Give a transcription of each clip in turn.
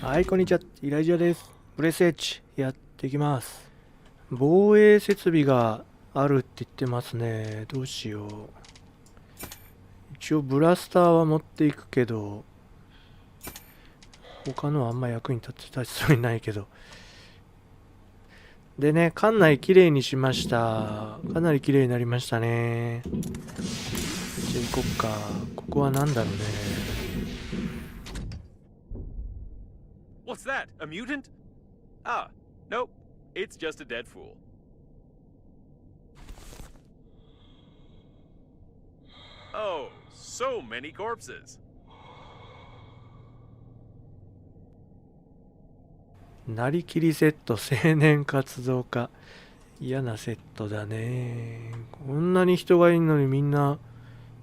はい、こんにちは。イライジャです。ブレスエッジやっていきます。防衛設備があるって言ってますね。どうしよう。一応ブラスターは持っていくけど、他のはあんま役に立ちそうにないけど。でね、館内きれいにしました。かなりきれいになりましたね。じゃあ行こっか。ここは何だろうね。What's that? A mutant? Ah, nope. It's just a dead fool. Oh, so many corpses. なりきりセット、青年活動家。嫌なセットだね。こんなに人がいるのにみんな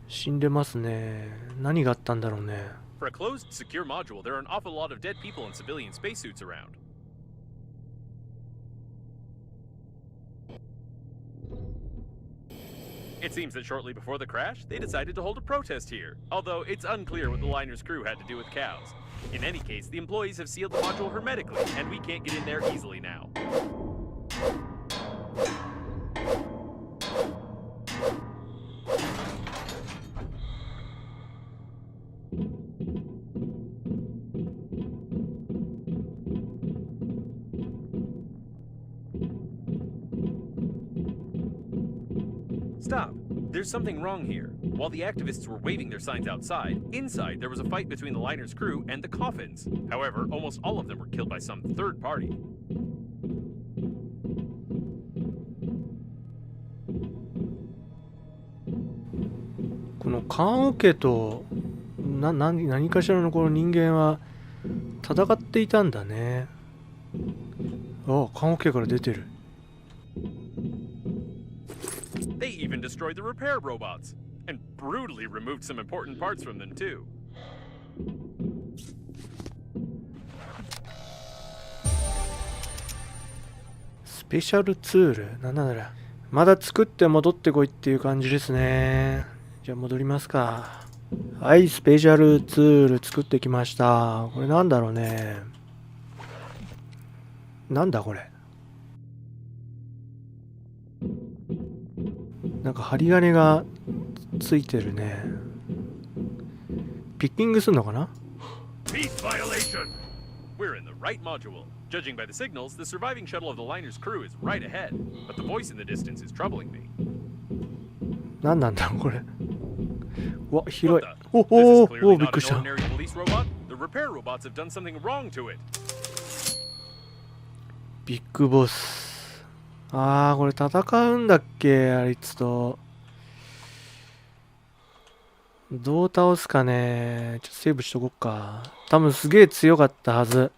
死んでますね。何があったんだろうね。For a closed, secure module, there are an awful lot of dead people in civilian spacesuits around. It seems that shortly before the crash, they decided to hold a protest here, although it's unclear what the liner's crew had to do with cows. In any case, the employees have sealed the module hermetically, and we can't get in there easily now. Stop. There's something wrong here. While the activists were waving their signs outside, inside there was a fight between the liner's crew and the coffins. However, almost all of them were killed by some third party. この棺桶と何かしらのこの人間は戦っていたんだね。ああ、棺桶から出てる。They even destroyed the repair robots, and brutally removed some important parts from them too. スペシャルツールなんだろう。まだ作って戻ってこいっていう感じですね。じゃあ戻りますか。はい、スペシャルツール作ってきました。これなんだろうね。なんだこれ。なんか針金がついてるね。ピッキングすんのかな？ Peace violation! We're in the right module. Judging by the signals, the surviving shuttle of the liner's crew is right ahead. But the voice in the distance is troubling me. なんなんだこれ。わ、広い。 What the? This is お clearly びっ not くり an した。 ordinary police robot. The repair robots have done something wrong to it. ビッグボス。あー、これ戦うんだっけ、あいつと。どう倒すかね。ちょっとセーブしとこっか。多分すげえ強かったはず。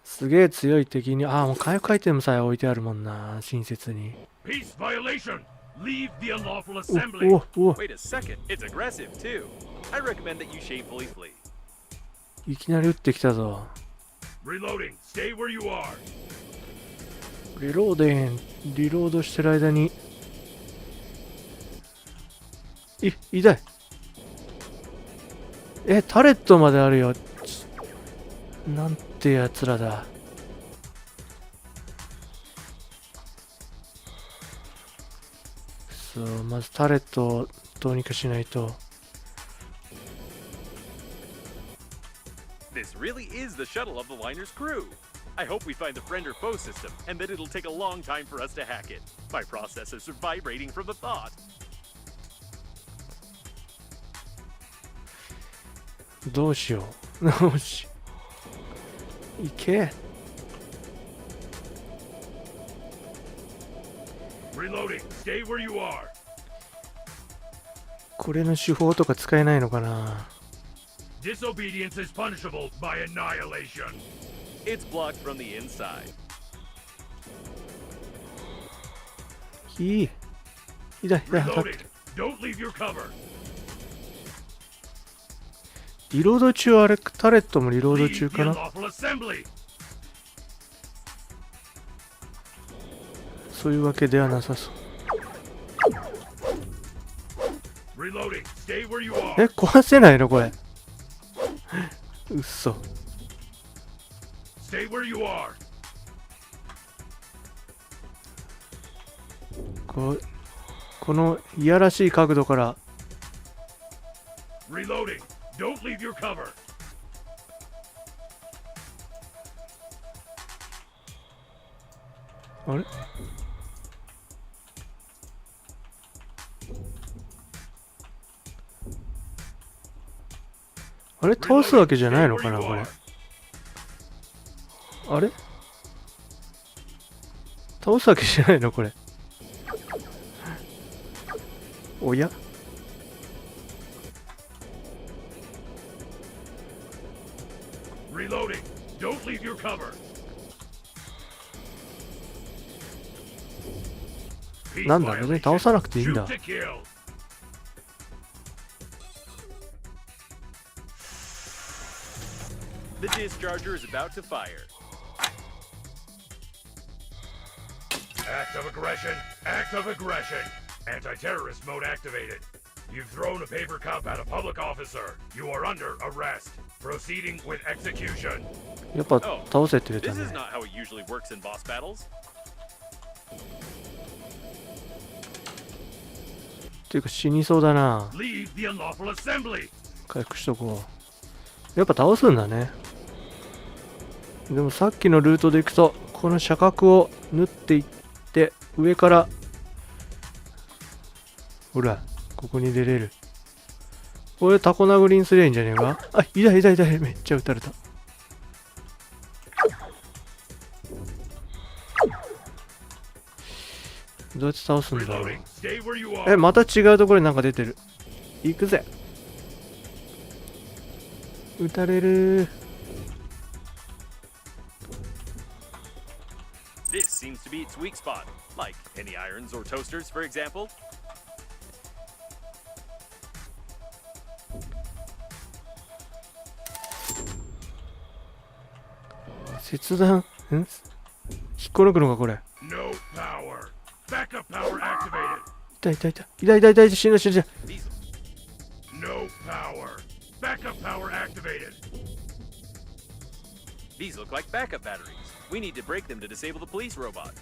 すげえ強い敵に。あー、もう回復アイテムさえ置いてあるもんな、親切に。Peace violation! Leave the unlawful assembly! お Wait a second, it's aggressive too. I recommend that you shamefully flee. いきなり撃ってきたぞ。 Reloading, stay where you are. リロードしてる間に。痛い。タレットまであるよ。なんてやつらだ。そう、まずタレットをどうにかしないと。This really is the shuttle of the liner's crew. I hope we find the friend or foe system, and that it'll take a long time for us to hack it. My processors are vibrating from the thought. どうしよう。いけ。Reloading, stay where you are. これの手法とか使えないのかな。 Disobedience is punishable by annihilation. It's blocked from the inside. 痛い。Reloading, don't leave your cover. リロード中、あれタレットもリロード Leave 中 the かな。 unlawful assembly. そういうわけではなさそう。 Reloading, stay where you are. 壊せないのこれ。うっそ。 Stay where you are. このいやらしい角度から。 Reloading. Don't leave your cover. あれあれ倒すわけじゃないのかなこれ。あれ倒すわけじゃないのこれ。おやReloading. Don't leave your cover. なんだ、別に倒さなくていいんだ。 Shoot to kill. The discharger is about to fire. Act of aggression. Act of aggression. Anti-terrorist mode activated. You've thrown a paper cup at a public officer. You are under arrest. Proceeding with execution. やっぱ倒せって言うた This ね。 is not how it usually works in boss battles. っていうか死にそうだな。 Leave the unlawful assembly. 回復しとこう。やっぱ倒すんだね。でもさっきのルートで行くとこの車角を縫っていって上からほらここに出れる。これタコ殴りにすりゃいいんじゃねえか。あ、痛い痛い痛い、めっちゃ撃たれた。どうやって倒すんだろう。 Reloading. Stay where you are. え、また違うところになんか出てる。行くぜ。撃たれる。 This seems to be its weak spot, like any irons or toasters, for example. 切断引っこ抜くのかこれ。 No power. Backup power activated. 痛い痛い痛い痛い痛い痛い、死ぬ死ぬ死ぬ。 Diesel. No power. Backup power activated. These look like backup batteries. We need to break them to disable the police robot.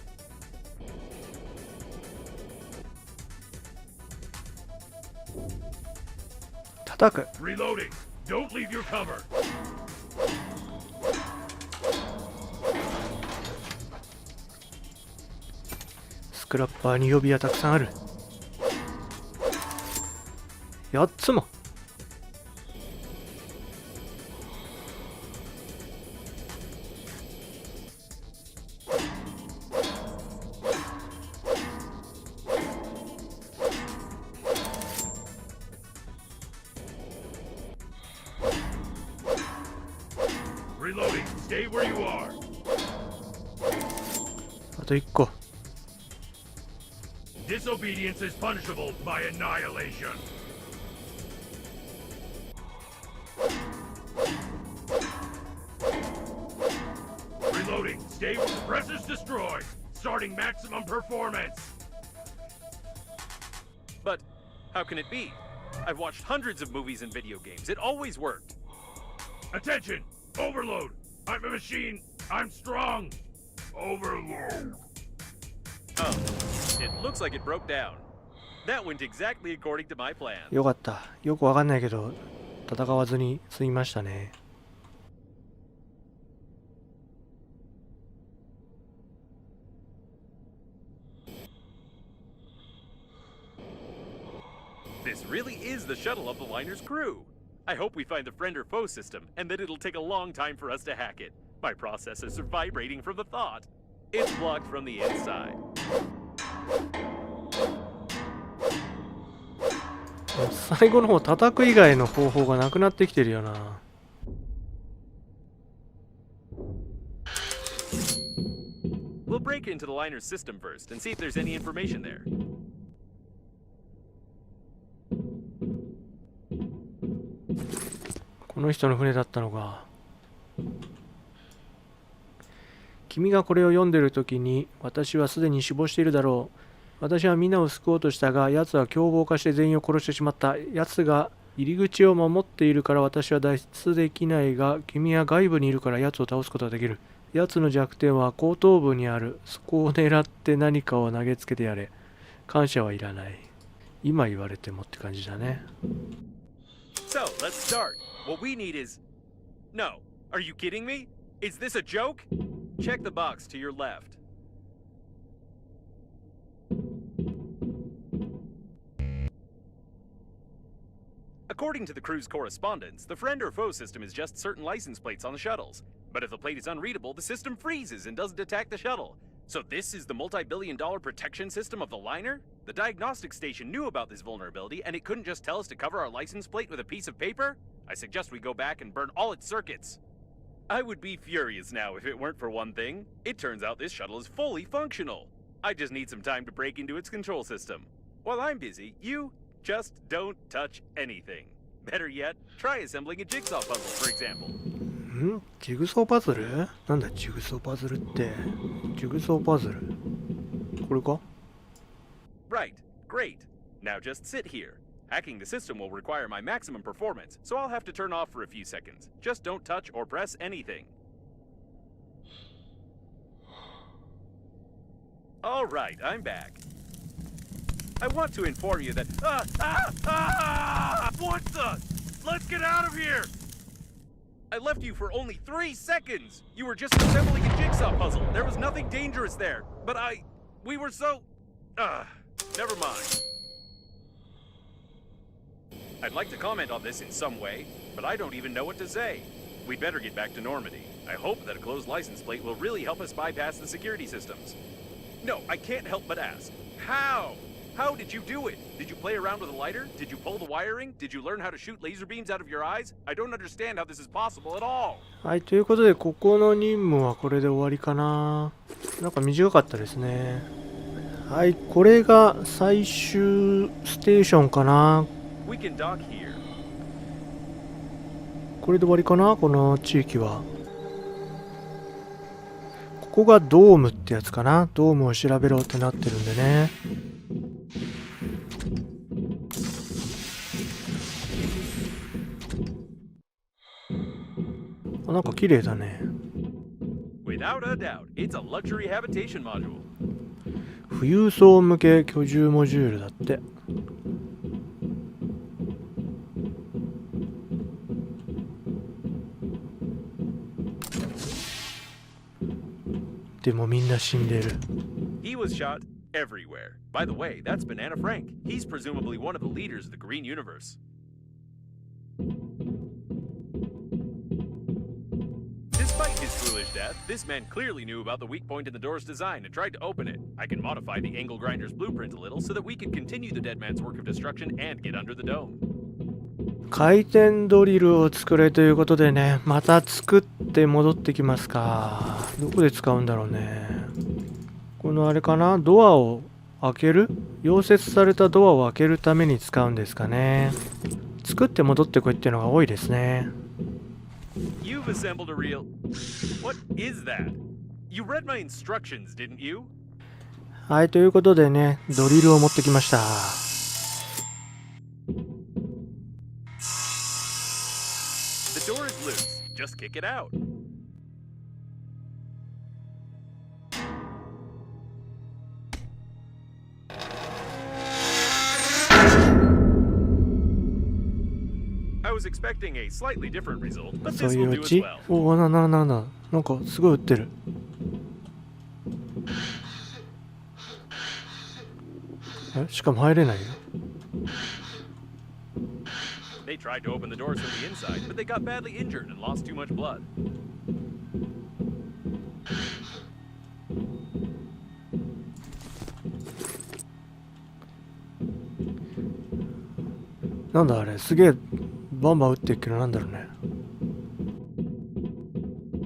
叩く。 Reloading. Don't leave your cover. スクラッパーに予備はたくさんある。8つも。Reloading. Stay where you are. あと1個。 Disobedience is punishable by annihilation. Reloading. Stay where the press is destroyed. Starting maximum performance. But how can it be? I've watched hundreds of movies and video games. It always worked. Attention! Overload! I'm a machine. I'm strong. Overload. Oh, it looks like it broke down. That went exactly according to my plan. よかった。よくわかんないけど戦わずに済みましたね。 This really is the shuttle of the liner's crew. I hope we find the friend or foe system, and that it'll take a long time for us to hack it. My processors are vibrating from the thought. It's blocked from the inside. 最後の方叩く以外の方法がなくなってきてるよな。 We'll break into the liner's system first and see if there's any information there. この人の船だったのか。君がこれを読んでる時に私はすでに死亡しているだろう。私はみんなを救おうとしたが、奴は凶暴化して全員を殺してしまった。奴が入り口を守っているから私は脱出できないが、君は外部にいるから奴を倒すことができる。奴の弱点は後頭部にある。そこを狙って何かを投げつけてやれ。感謝はいらない。今言われてもって感じだね。So, let's start. What we need is... No. Are you kidding me? Is this a joke? Check the box to your left. According to the crew's correspondence, the friend or foe system is just certain license plates on the shuttles. But if the plate is unreadable, the system freezes and doesn't attack the shuttle. So this is the multi-billion-dollar protection system of the liner? The diagnostic station knew about this vulnerability, and it couldn't just tell us to cover our license plate with a piece of paper? I suggest we go back and burn all its circuits. I would be furious now if it weren't for one thing. It turns out this shuttle is fully functional. I just need some time to break into its control system. While I'm busy, you just don't touch anything. Better yet, try assembling a jigsaw puzzle, for example. ジグソーパズル？なんだジグソーパズルって。ジグソーパズル。これか？ Right. Great. Now just sit here. Hacking the system will require my maximum performance, so I'll have to turn off for a few seconds. Just don't touch or press anything. All right, I'm back. I want to inform you that... What the? Let's get out of here! I left you for only 3 seconds! You were just assembling a jigsaw puzzle. There was nothing dangerous there. But we were so... never mind. I'd like to comment on this in some way, but I don't even know what to say. We'd better get back to Normandy. I hope that a closed license plate will really help us bypass the security systems. No, I can't help but ask. How? How did you do it? Did you play around with a lighter? Did you pull the wiring? Did you learn how to shoot laser beams out of your eyes? I don't understand how this is possible at all. はい、ということで、ここの任務はこれで終わりかな。なんか短かったですね。はい、これが最終ステーションかな。We can dock here. これで終わりかな、この地域は。ここがドームってやつかな。ドームを調べろってなってるんでね。なんか綺麗だね。Without a doubt, it's a luxury habitation module. 富裕層向け居住モジュールだって。でもみんな死んでる。He was shot everywhere. By the way, that's Banana Frank. He's presumably one of the leaders of the Green Universe. Despite his foolish death, this man clearly knew about the weak point in the door's design and tried to open it. I can modify the angle grinder's blueprint a little so that we can continue the dead man's work of destruction and get under the dome. 回転ドリルを作れということでね、また作って戻ってきますか。どこで使うんだろうね。このあれかな、ドアを開ける？溶接されたドアを開けるために使うんですかね。作って戻ってこいっていうのが多いですね。You've assembled a real... What is that? You read my instructions, didn't you? はい、ということでね、ドリルを持ってきました。The door is loose. Just kick it out. I was expecting a slightly different result, but そう this いう will う do as ち？ well. おお、なんかすごい撃ってる。しかも入れないよ。They tried to open the doors from the inside, but they got badly injured and lost too much blood. なんだあれ、すげえバンバン撃ってるけどなんだろうね。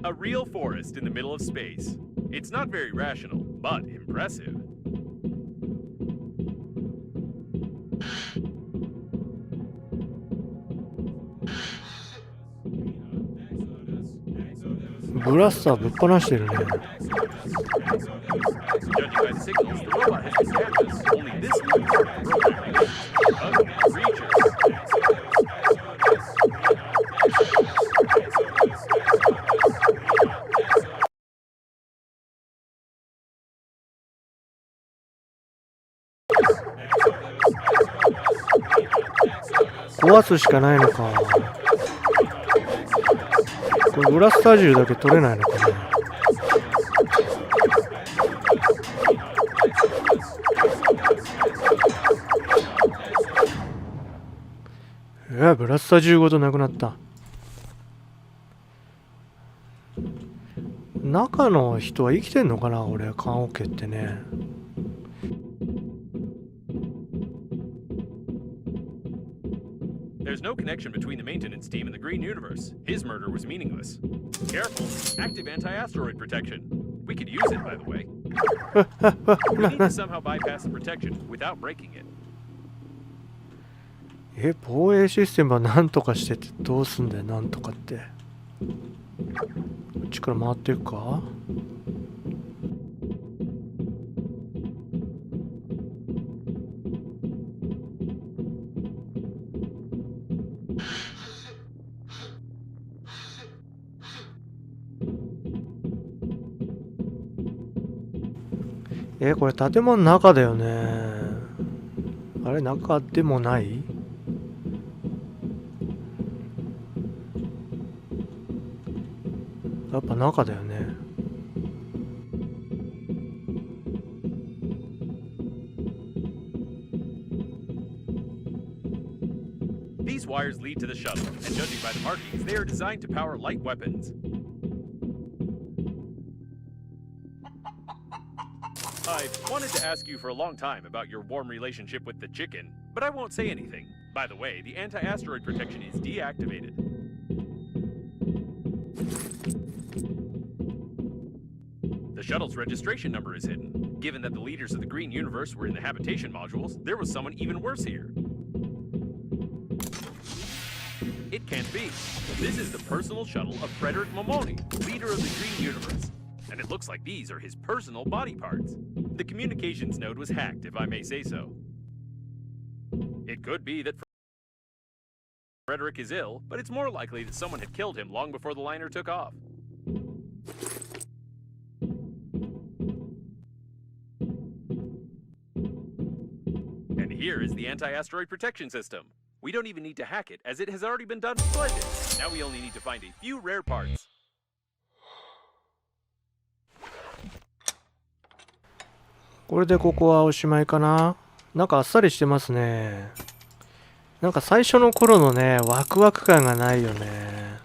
A real forest in the middle of space. It's not very rational, but impressive. Judging ブラスターぶっ放してるね。by the signals, the robot has been damaged. Only this means programming. Reach us. 壊すしかないのか。これブラスター銃だけ取れないのかな。ブラスター銃ごとなくなった。中の人は生きてんのかな、俺棺桶ってね。There's no connection between the maintenance team and the Green Universe. His murder was meaningless. Careful, active anti-asteroid protection. We could use it, by the way. We need to somehow bypass the protection without breaking it. 防衛システムは何とかしてってどうすんだよ、なんとかって。こっちから回っていくか。これ建物の中だよね。あれ、中でもない？やっぱ中だよね。These wires lead to the shuttle, and judging by the markings, they are designed to power light weapons. I've wanted to ask you for a long time about your warm relationship with the chicken, but I won't say anything. By the way, the anti-asteroid protection is deactivated. The shuttle's registration number is hidden. Given that the leaders of the Green Universe were in the habitation modules, there was someone even worse here. It can't be. This is the personal shuttle of Frederick Momoni, leader of the Green Universe. And it looks like these are his personal body parts. The communications node was hacked, if I may say so. It could be that Frederick is ill, but it's more likely that someone had killed him long before the liner took off. And here is the anti-asteroid protection system. We don't even need to hack it, as it has already been done. Splendid! Now we only need to find a few rare parts. これでここはおしまいかな。なんかあっさりしてますね。なんか最初の頃のね、ワクワク感がないよね。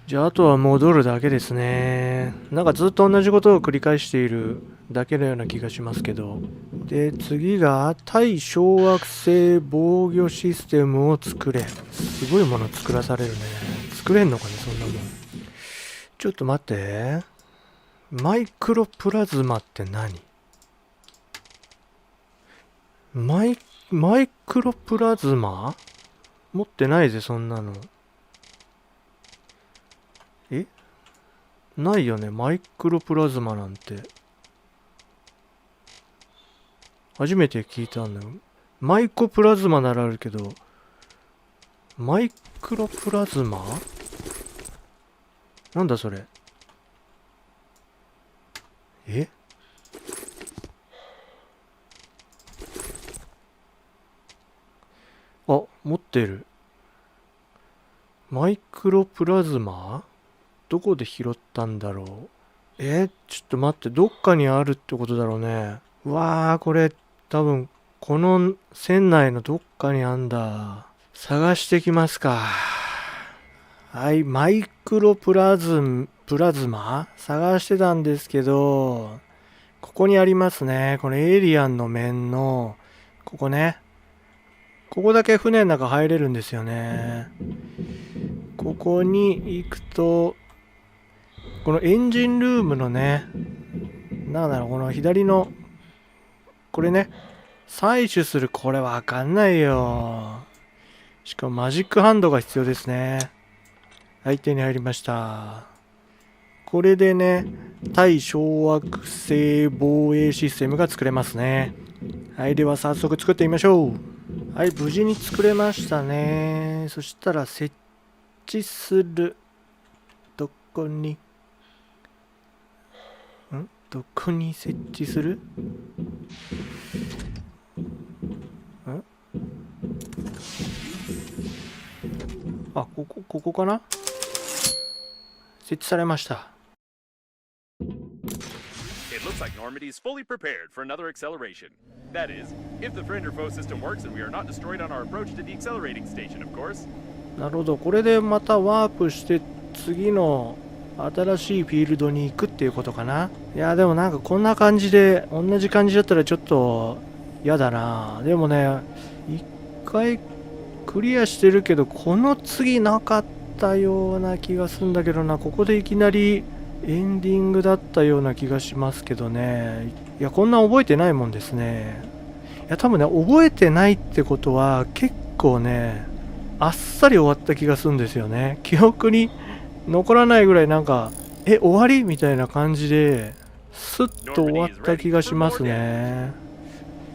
じゃああとは戻るだけですね。なんかずっと同じことを繰り返しているだけのような気がしますけど。で、次が対小惑星防御システムを作れ。すごいもの作らされるね。作れんのかね、そんなもん。ちょっと待って。マイクロプラズマって何？マイクロプラズマ？持ってないぜ、そんなの。ないよね、マイクロプラズマなんて。初めて聞いたんだよ。マイコプラズマならあるけど、マイクロプラズマ？なんだそれ。あ、持ってる。マイクロプラズマ？どこで拾ったんだろう。ちょっと待って、どっかにあるってことだろうね。うわー、これ多分この船内のどっかにあんだ。探してきますか。はい、マイクロプラズマ探してたんですけど、ここにありますね。このエイリアンの面の、ここね。ここだけ船の中入れるんですよね。ここに行くと、このエンジンルームのね、なんだろう、この左の、これね、採取する、これわかんないよ。しかもマジックハンドが必要ですね。はい、手に入りました。これでね、対小惑星防衛システムが作れますね。はい、では早速作ってみましょう。はい、無事に作れましたね。そしたら設置する。どこに設置する？ここかな。設置されました。It looks like Normandy is fully prepared for another acceleration. That is, if the friend or foe system works and we are not destroyed on our approach to the accelerating station, of course. なるほど。これでまたワープして次の新しいフィールドに行くっていうことかな。いやでもなんかこんな感じで同じ感じだったらちょっと嫌だな。でもね、一回クリアしてるけどこの次なかったような気がするんだけどな。ここでいきなりエンディングだったような気がしますけどね。いやこんな覚えてないもんですね。いや多分ね、覚えてないってことは結構ねあっさり終わった気がするんですよね。記憶に残らないぐらいなんか終わりみたいな感じでスッと終わった気がしますね。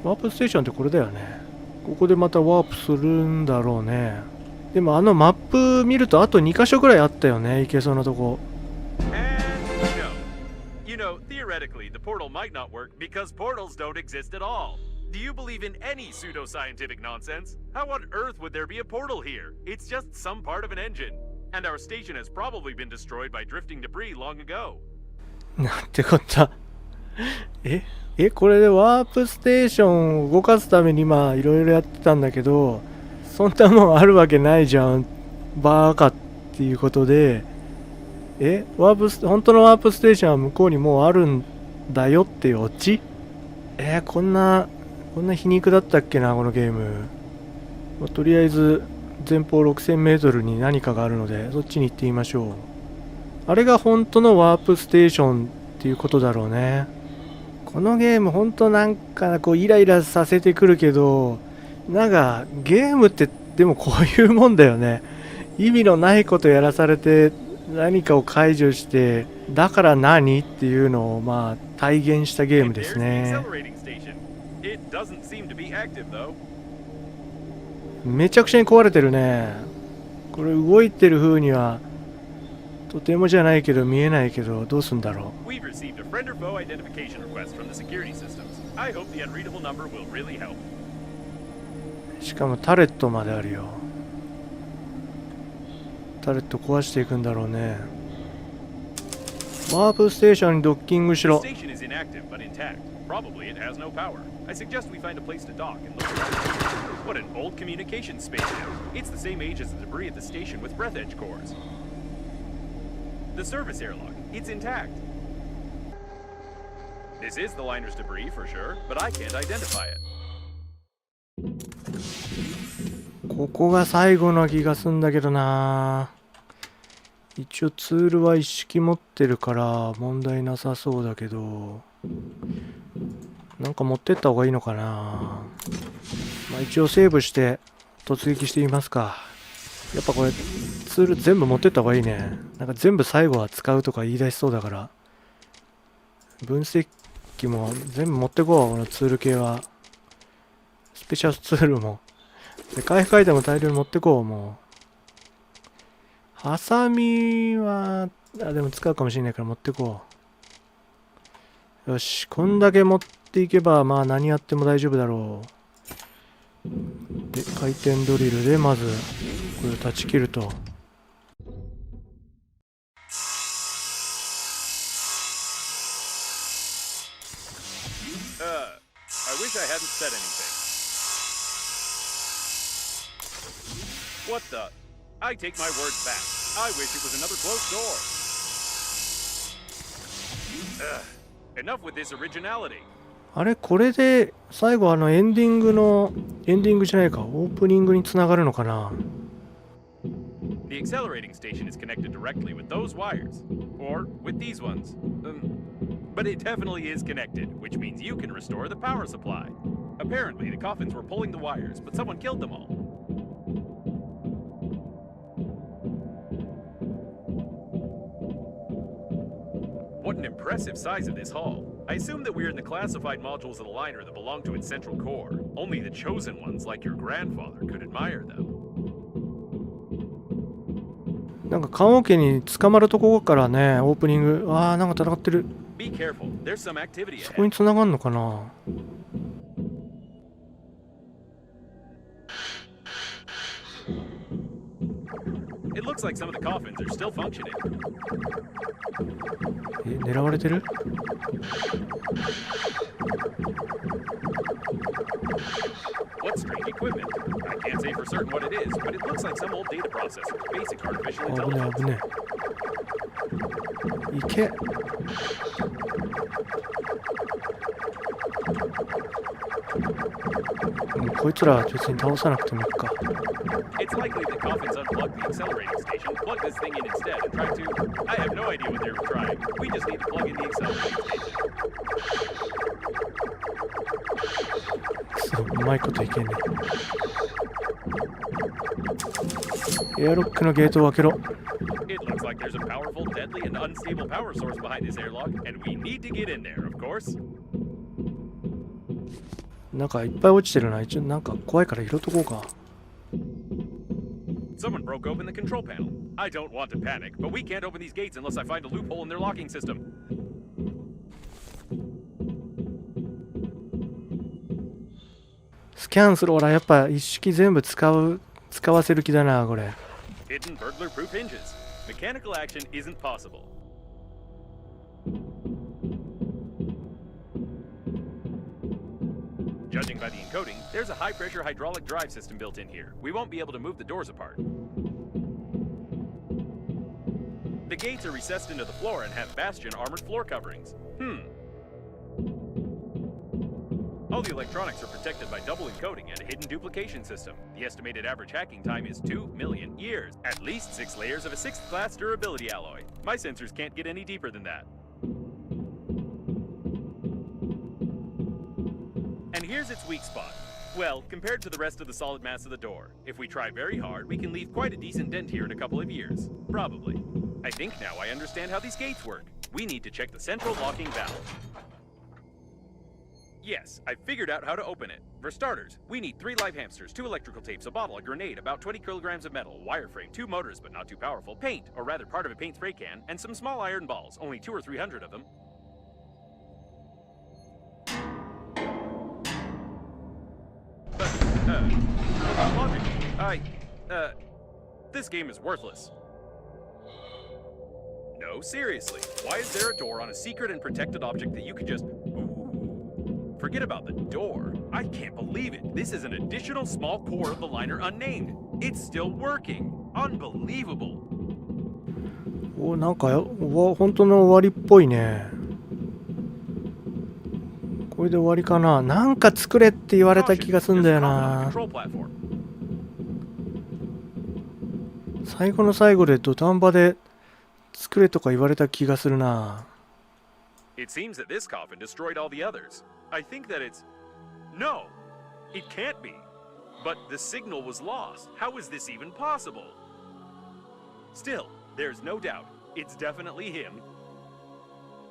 ワープステーションってこれだよね。ここでまたワープするんだろうね。でもあのマップ見るとあと2箇所ぐらいあったよね、行けそうなとこ。You know, theoretically, the portal might not work because portals don't exist at all. Do you believe in any pseudoscientific nonsense? How on earth would there be a portal here? It's just some part of an engine. And our station has probably been destroyed by drifting debris long ago. なんてこった。これでワープステーションを動かすために今いろいろやってたんだけど、そんなもんあるわけないじゃん。バーカっていうことで、本当のワープステーションは向こうにもうあるんだよっていうオチ？こんな皮肉だったっけな、このゲーム。とりあえず前方6000メートルに何かがあるので、そっちに行ってみましょう。あれが本当のワープステーションっていうことだろうね。このゲーム本当なんかこうイライラさせてくるけど、なんかゲームってでもこういうもんだよね。意味のないことやらされて何かを解除してだから何っていうのをまあ体現したゲームですね。めちゃくちゃに壊れてるね。これ動いてる風にはとてもじゃないけど見えないけど、どうすんだろう。しかもタレットまであるよ。タレット壊していくんだろうね。ワープステーションにドッキングしろ。Probably it has no power. I suggest we find a place to dock and look around. What an old communication spaceship. It's the same age as the debris at the station with Breathedge cores. The service airlock, it's intact. This is the liner's debris for sure, but I can't identify it. ここが最後の気がすんだけどな。一応ツールは一式持ってるから問題なさそうだけど、なんか持ってった方がいいのかな。まあ一応セーブして突撃してみますか。やっぱこれツール全部持ってった方がいいね。なんか全部最後は使うとか言い出しそうだから、分析機も全部持ってこう。このツール系はスペシャルツールもで回復アイテム大量に持ってこう。もうハサミはでも使うかもしれないから持ってこう。よし、こんだけ持っていけばまあ何やっても大丈夫だろう。で回転ドリルでまずこれを断ち切ると。I wish I hadn't said anything. What the? I take my words back. I wish it was another closed door. Enough with this originality. あれこれで最後エンディングじゃないか、オープニングにつながるのかな。The accelerating station is connected directly with those wires, or with these ones. But it definitely is connected, which means you can restore the power supply. Apparently, the coffins were pulling the wires, but someone killed them all. What an impressive size of this hull. I assume that we're in the classified modules of the liner that belong to its central core. Only the chosen ones, like your grandfather, could admire them. なんか棺桶に捕まるとこからね、オープニング、なんか戦ってる。そこに繋がんのかな。It looks like some of the coffins are still functioning. 狙われてる？ What strange equipment? I can't say for certain what it is, but it looks like some old data processor. Basic artificial 危ね intelligence. 危ね。行け。もうこいつら別に倒さなくてもいいか。It's likely that coffins unplugged the accelerating station, plugged this thing in instead, and tried to. I have no idea what they were trying. We just need to plug in the accelerating station. そう、うまいこといけんね。エアロックのゲートを開けろ。It looks like there's a powerful, deadly, and unstable power source behind this airlock, and we need to get in there, of course. なんかいっぱい落ちてるな。一応なんか怖いから拾っとこうか。Someone broke open the control panel. I don't want to panic, but we can't open these gates unless I find a loophole in their locking system. スキャンする。ほら、やっぱ一式全部使わせる気だな、これ。Hidden burglar-proof hinges. Mechanical action isn't possible. Judging by the encoding, there's a high-pressure hydraulic drive system built in here. We won't be able to move the doors apart. The gates are recessed into the floor and have bastion armored floor coverings. All the electronics are protected by double encoding and a hidden duplication system. The estimated average hacking time is 2 million years. At least 6 layers of a 6th class durability alloy. My sensors can't get any deeper than that. And here's its weak spot. Well, compared to the rest of the solid mass of the door, if we try very hard, we can leave quite a decent dent here in a couple of years. Probably. I think now I understand how these gates work. We need to check the central locking valve. Yes, I figured out how to open it. For starters, we need 3 live hamsters, 2 electrical tapes, a bottle, a grenade, about 20 kilograms of metal, a wireframe, 2 motors but not too powerful, paint, or rather part of a paint spray can, and some small iron balls, only 200 or 300 of them. But, logic. This game is worthless. No, seriously. Why is there a door on a secret and protected object that you could just... Forget about the door. I can't believe it. This is an additional small core of the liner unnamed. It's still working. Unbelievable. お、なんか本当の終わりっぽいね。これで終わりかな。なんか作れって言われた気がすんだよな。最後の最後で土壇場で作れとか言われた気がするな。It seems that this coffin destroyed all the others. I think that it's... No! It can't be. But the signal was lost. How is this even possible? Still, there's no doubt. It's definitely him.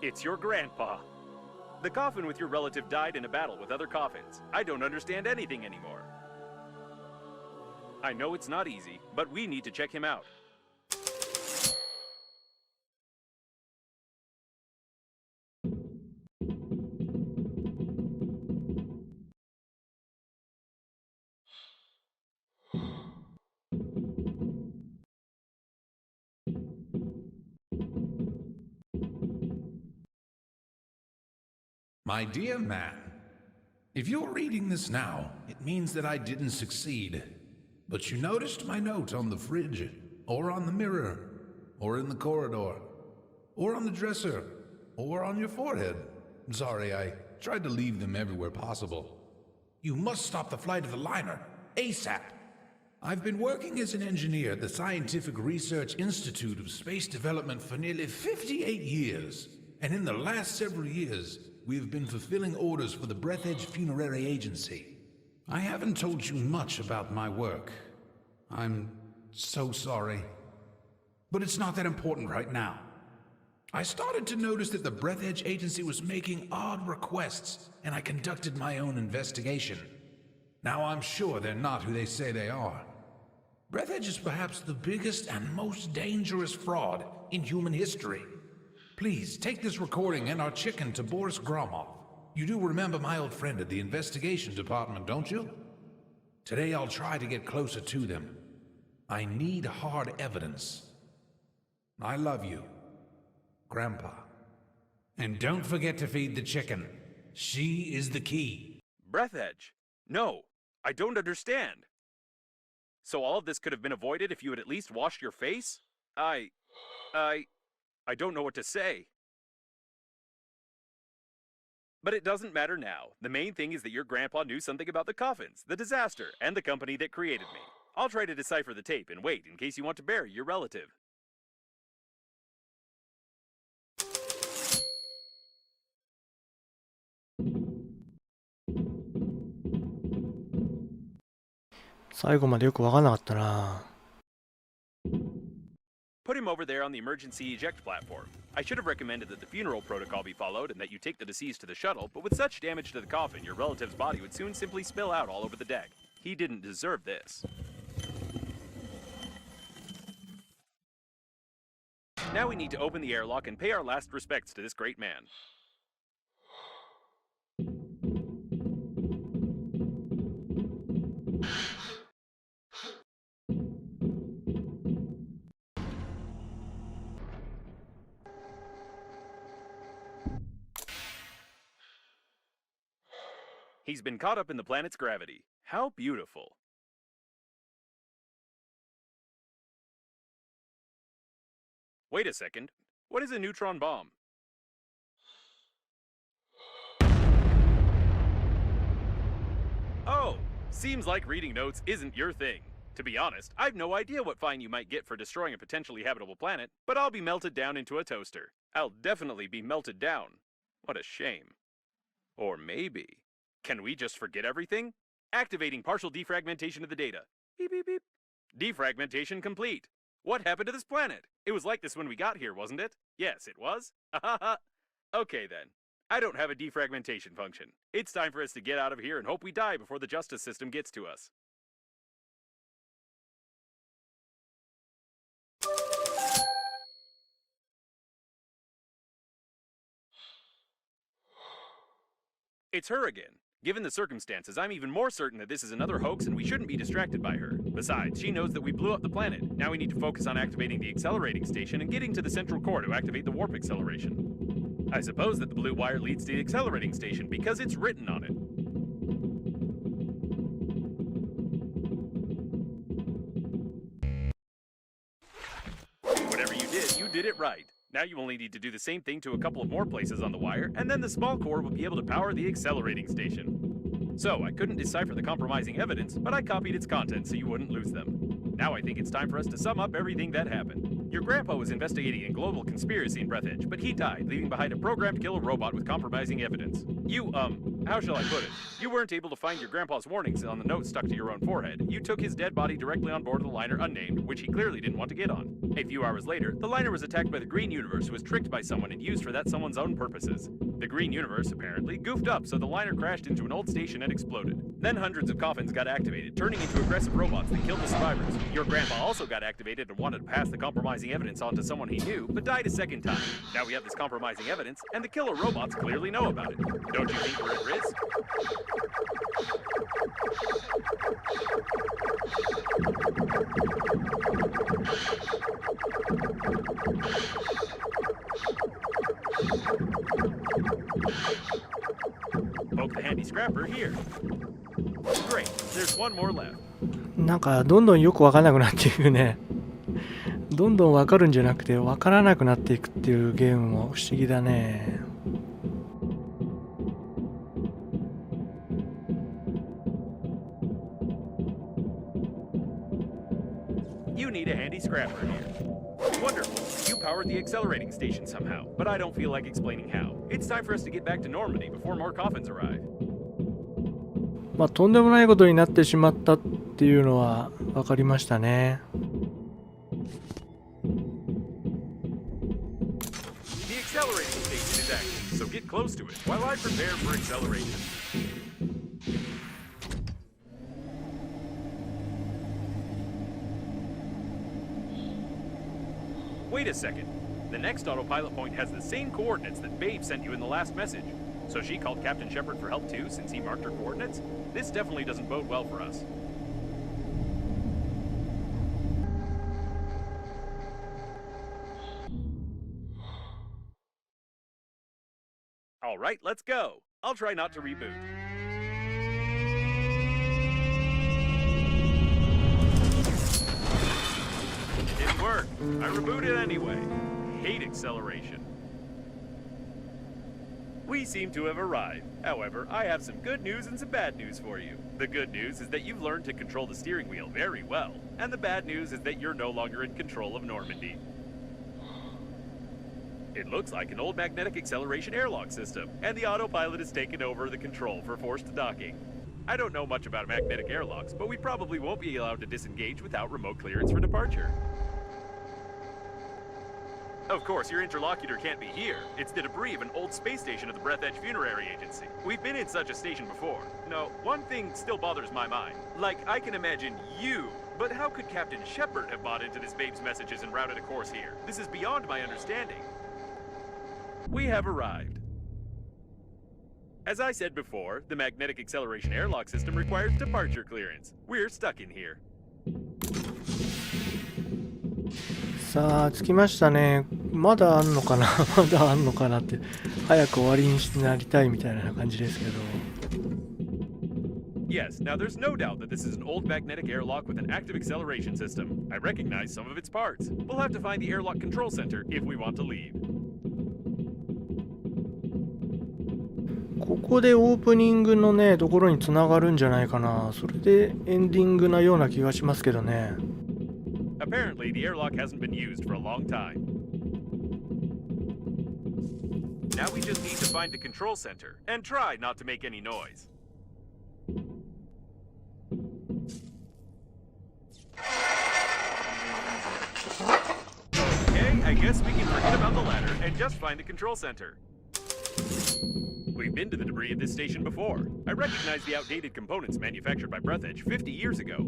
It's your grandpa. The coffin with your relative died in a battle with other coffins. I don't understand anything anymore. I know it's not easy, but we need to check him out. My dear man, if you're reading this now, it means that I didn't succeed. But you noticed my note on the fridge, or on the mirror, or in the corridor, or on the dresser, or on your forehead. Sorry, I tried to leave them everywhere possible. You must stop the flight of the liner, ASAP. I've been working as an engineer at the Scientific Research Institute of Space Development for nearly 58 years. And in the last several years, we've been fulfilling orders for the Breathedge Funerary Agency. I haven't told you much about my work. I'm so sorry. But it's not that important right now. I started to notice that the Breathedge Agency was making odd requests, and I conducted my own investigation. Now I'm sure they're not who they say they are. Breathedge is perhaps the biggest and most dangerous fraud in human history. Please, take this recording and our chicken to Boris Gromov. You do remember my old friend at the investigation department, don't you? Today I'll try to get closer to them. I need hard evidence. I love you, Grandpa. And don't forget to feed the chicken. She is the key. Breathedge. No, I don't understand. So all of this could have been avoided if you had at least washed your face? I don't know what to say. But it doesn't matter now. The main thing is that your grandpa knew something about the coffins, the disaster, and the company that created me. I'll try to decipher the tape and wait in case you want to bury your relative.最後までよくわかんなかったな。Put him over there on the emergency eject platform. I should have recommended that the funeral protocol be followed and that you take the deceased to the shuttle, but with such damage to the coffin, your relative's body would soon simply spill out all over the deck. He didn't deserve this. Now we need to open the airlock and pay our last respects to this great man. He's been caught up in the planet's gravity. How beautiful. Wait a second. What is a neutron bomb? Oh, seems like reading notes isn't your thing. To be honest, I've no idea what fine you might get for destroying a potentially habitable planet, but I'll be melted down into a toaster. I'll definitely be melted down. What a shame. Or maybe... Can we just forget everything? Activating partial defragmentation of the data. Beep, beep, beep. Defragmentation complete. What happened to this planet? It was like this when we got here, wasn't it? Yes, it was. Okay then. I don't have a defragmentation function. It's time for us to get out of here and hope we die before the justice system gets to us. It's her again. Given the circumstances, I'm even more certain that this is another hoax and we shouldn't be distracted by her. Besides, she knows that we blew up the planet. Now we need to focus on activating the accelerating station and getting to the central core to activate the warp acceleration. I suppose that the blue wire leads to the accelerating station because it's written on it. Whatever you did it right. Now you only need to do the same thing to a couple of more places on the wire, and then the small core will be able to power the accelerating station. So, I couldn't decipher the compromising evidence, but I copied its contents so you wouldn't lose them. Now I think it's time for us to sum up everything that happened. Your grandpa was investigating a global conspiracy in Breathedge, but he died, leaving behind a programmed killer robot with compromising evidence. You, how shall I put it? You weren't able to find your grandpa's warnings on the note stuck to your own forehead. You took his dead body directly on board of the liner unnamed, which he clearly didn't want to get on. A few hours later, the liner was attacked by the Green Universe, who was tricked by someone and used for that someone's own purposes. The Green Universe, apparently, goofed up, so the liner crashed into an old station and exploded. Then hundreds of coffins got activated, turning into aggressive robots that killed the survivors. Your grandpa also got activated and wanted to pass the compromising evidence on to someone he knew, but died a second time. Now we have this compromising evidence, and the killer robots clearly know about it. Don't you think we're at risk? Poke the handy scrapper here. Great, there's one more left. なんかどんどんよくわかんなくなっていくね。どんどんわかるんじゃなくてわからなくなっていくっていうゲームも不思議だね。You need a handy scrapper here. Wonderful. You powered the accelerating station somehow, but I don't feel like explaining how. It's time for us to get back to Normandy before more coffins arrive. まあとんでもないことになってしまったっていうのは分かりましたね。The accelerating station is active, so get close to it while I prepare for acceleration. Wait a second. The next autopilot point has the same coordinates that Babe sent you in the last message. So she called Captain Shepard for help too, since he marked her coordinates? This definitely doesn't bode well for us. All right, let's go. I'll try not to reboot. It didn't work. I rebooted anyway. Hate acceleration. We seem to have arrived. However, I have some good news and some bad news for you. The good news is that you've learned to control the steering wheel very well. And the bad news is that you're no longer in control of Normandy. It looks like an old magnetic acceleration airlock system, and the autopilot has taken over the control for forced docking. I don't know much about magnetic airlocks, but we probably won't be allowed to disengage without remote clearance for departure. Of course, your interlocutor can't be here. It's the debris of an old space station of the Breathedge Funerary Agency. We've been in such a station before. No, one thing still bothers my mind. Like, I can imagine you, but how could Captain Shepard have bought into this babe's messages and routed a course here? This is beyond my understanding. We have arrived. As I said before, the magnetic acceleration airlock system requires departure clearance. We're stuck in here. さあ着きましたね。まだあんのかなまだあんのかなって早く終わりになりたいみたいな感じですけど。 Yes, now there's no doubt that this is an old magnetic airlock with an active acceleration system. I recognize some of its parts. We'll have to find the airlock control center if we want to leave. ここでオープニングのねところにつながるんじゃないかな。それでエンディングなような気がしますけどね。 Apparently, the airlock hasn't been used for a long time. Now we just need to find the control center and try not to make any noise. Okay, I guess we can forget about the ladder and just find the control center. We've been to the debris at this station before. I recognize the outdated components manufactured by Breathedge 50 years ago.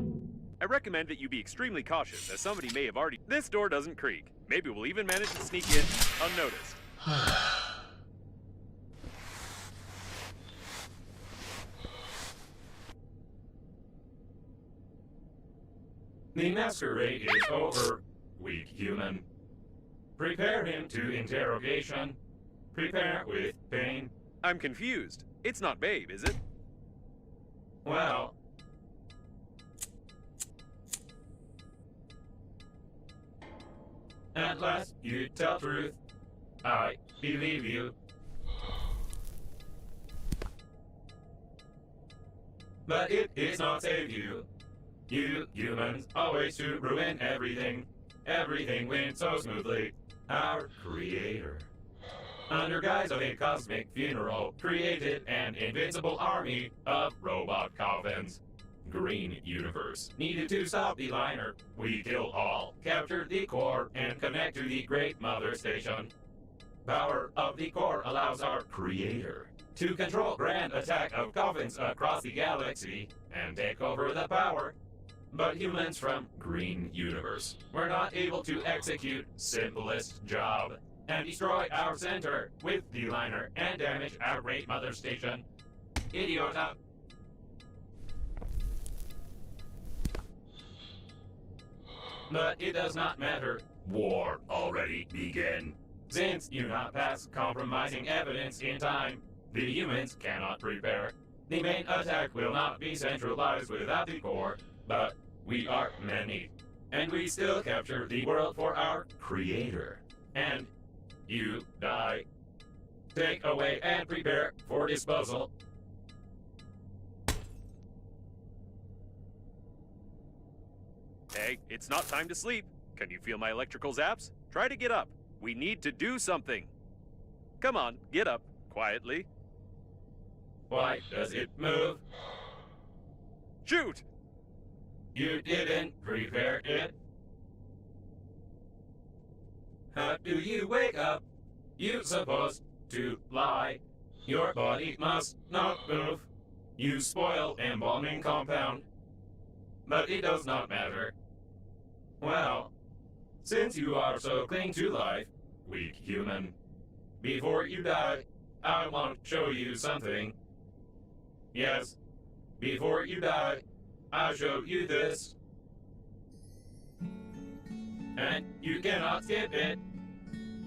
I recommend that you be extremely cautious, as somebody may have already... This door doesn't creak. Maybe we'll even manage to sneak in unnoticed. The masquerade is over, weak human. Prepare him to interrogation. Prepare with pain. I'm confused. It's not Babe, is it? Well... At last, you tell truth. I believe you. But it is not save you. You humans always to ruin everything. Everything went so smoothly. Our creator, under guise of a cosmic funeral, created an invincible army of robot coffins. Green Universe needed to stop the liner. We killed all, captured the core, and connect to the Great Mother Station. Power of the core allows our creator to control grand attack of coffins across the galaxy and take over the power. But humans from Green Universe were not able to execute simplest job and destroy our center with the liner and damage our Great Mother Station. Idiota. But it does not matter. War already began. Since you not pass compromising evidence in time, the humans cannot prepare. The main attack will not be centralized without the core, but we are many. And we still capture the world for our creator. And you die. Take away and prepare for disposal. Hey, it's not time to sleep. Can you feel my electrical zaps? Try to get up. We need to do something. Come on, get up, quietly. Why does it move? Shoot! You didn't prepare it. How do you wake up? You're supposed to lie. Your body must not move. You spoil embalming compound. But it does not matter. Well, since you are so cling to life, weak human, before you die, I want to show you something. Yes, before you die, I'll show you this. And you cannot skip it.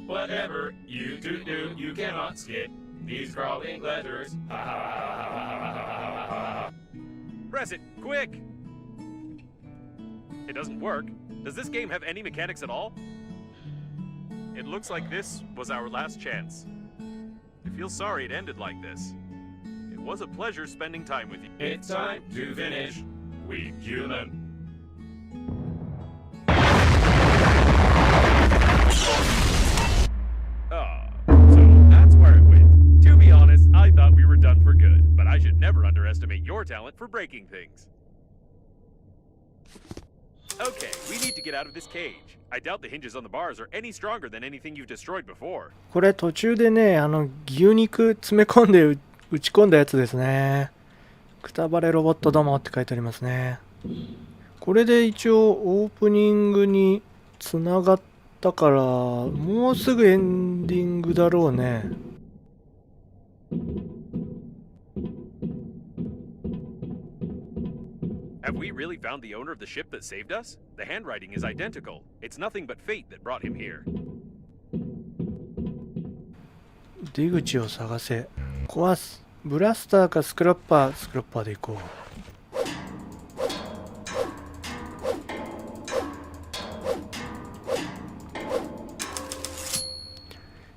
Whatever you do, you cannot skip. these crawling letters. Ha ha ha ha ha ha ha. Press it, quick! It doesn't work. Does this game have any mechanics at all? It looks like this was our last chance. I feel sorry it ended like this. It was a pleasure spending time with you. It's time to finish. Weak human. So that's where it went. To be honest, I thought we were done for good, but I should never underestimate your talent for breaking things. Okay, we need to get out of this cage. I doubt the hinges on the bars are any stronger than anything you've destroyed before. これ途中でね、牛肉詰め込んで打ち込んだやつですね。くたばれロボットどもって書いてありますね。これで一応オープニングにつながったから、もうすぐエンディングだろうね。Have we really found the owner of the ship that saved us? The handwriting is identical. It's nothing but fate that brought him here. 出口を探せ。壊す。ブラスターかスクラッパーで行こう。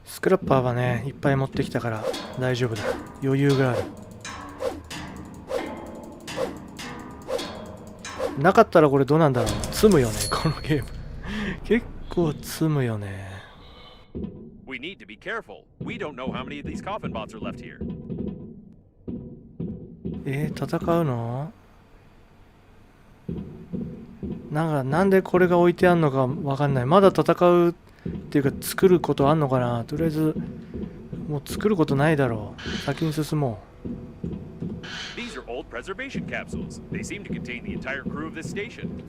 スクラッパーはね、いっぱい持ってきたから大丈夫だ。余裕がある。なかったらこれどうなんだろう。積むよね、このゲーム。結構積むよね。We need to be careful. We don't know how many of these coffin bots are left here. 戦うの？なんでこれが置いてあんのかわかんない。まだ戦うっていうか作ることあんのかな。とりあえずもう作ることないだろう。先に進もう。These are old preservation capsules. They seem to contain the entire crew of this station.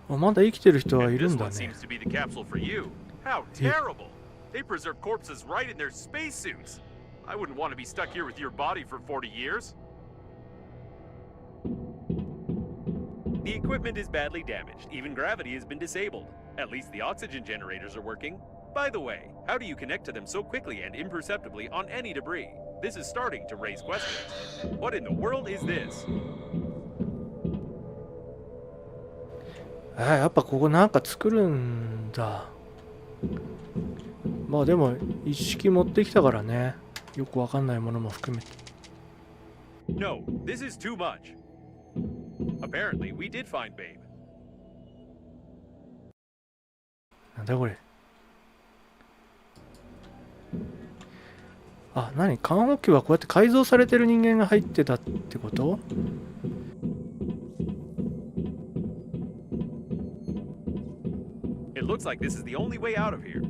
まだ生きてる人はい And る this んだ one ね。 seems to be the capsule for you. How terrible! They preserve corpses right in their spacesuits. I wouldn't want to be stuck here with your body for 40 years. The equipment is badly damaged. Even gravity has been disabled. At least the oxygen generators are working. By the way, how do you connect to them so quickly and imperceptibly on any debris? This is starting to raise questions. What in the world is this? やっぱここなんか作るんだ。まあでも一式持ってきたからね。よくわかんないものも含めて。No, this is too much. Apparently, we did find Babe. なんだこれ。何？棺桶はこうやって改造されてる人間が入ってたってこと？ It looks like this is the only way out of here.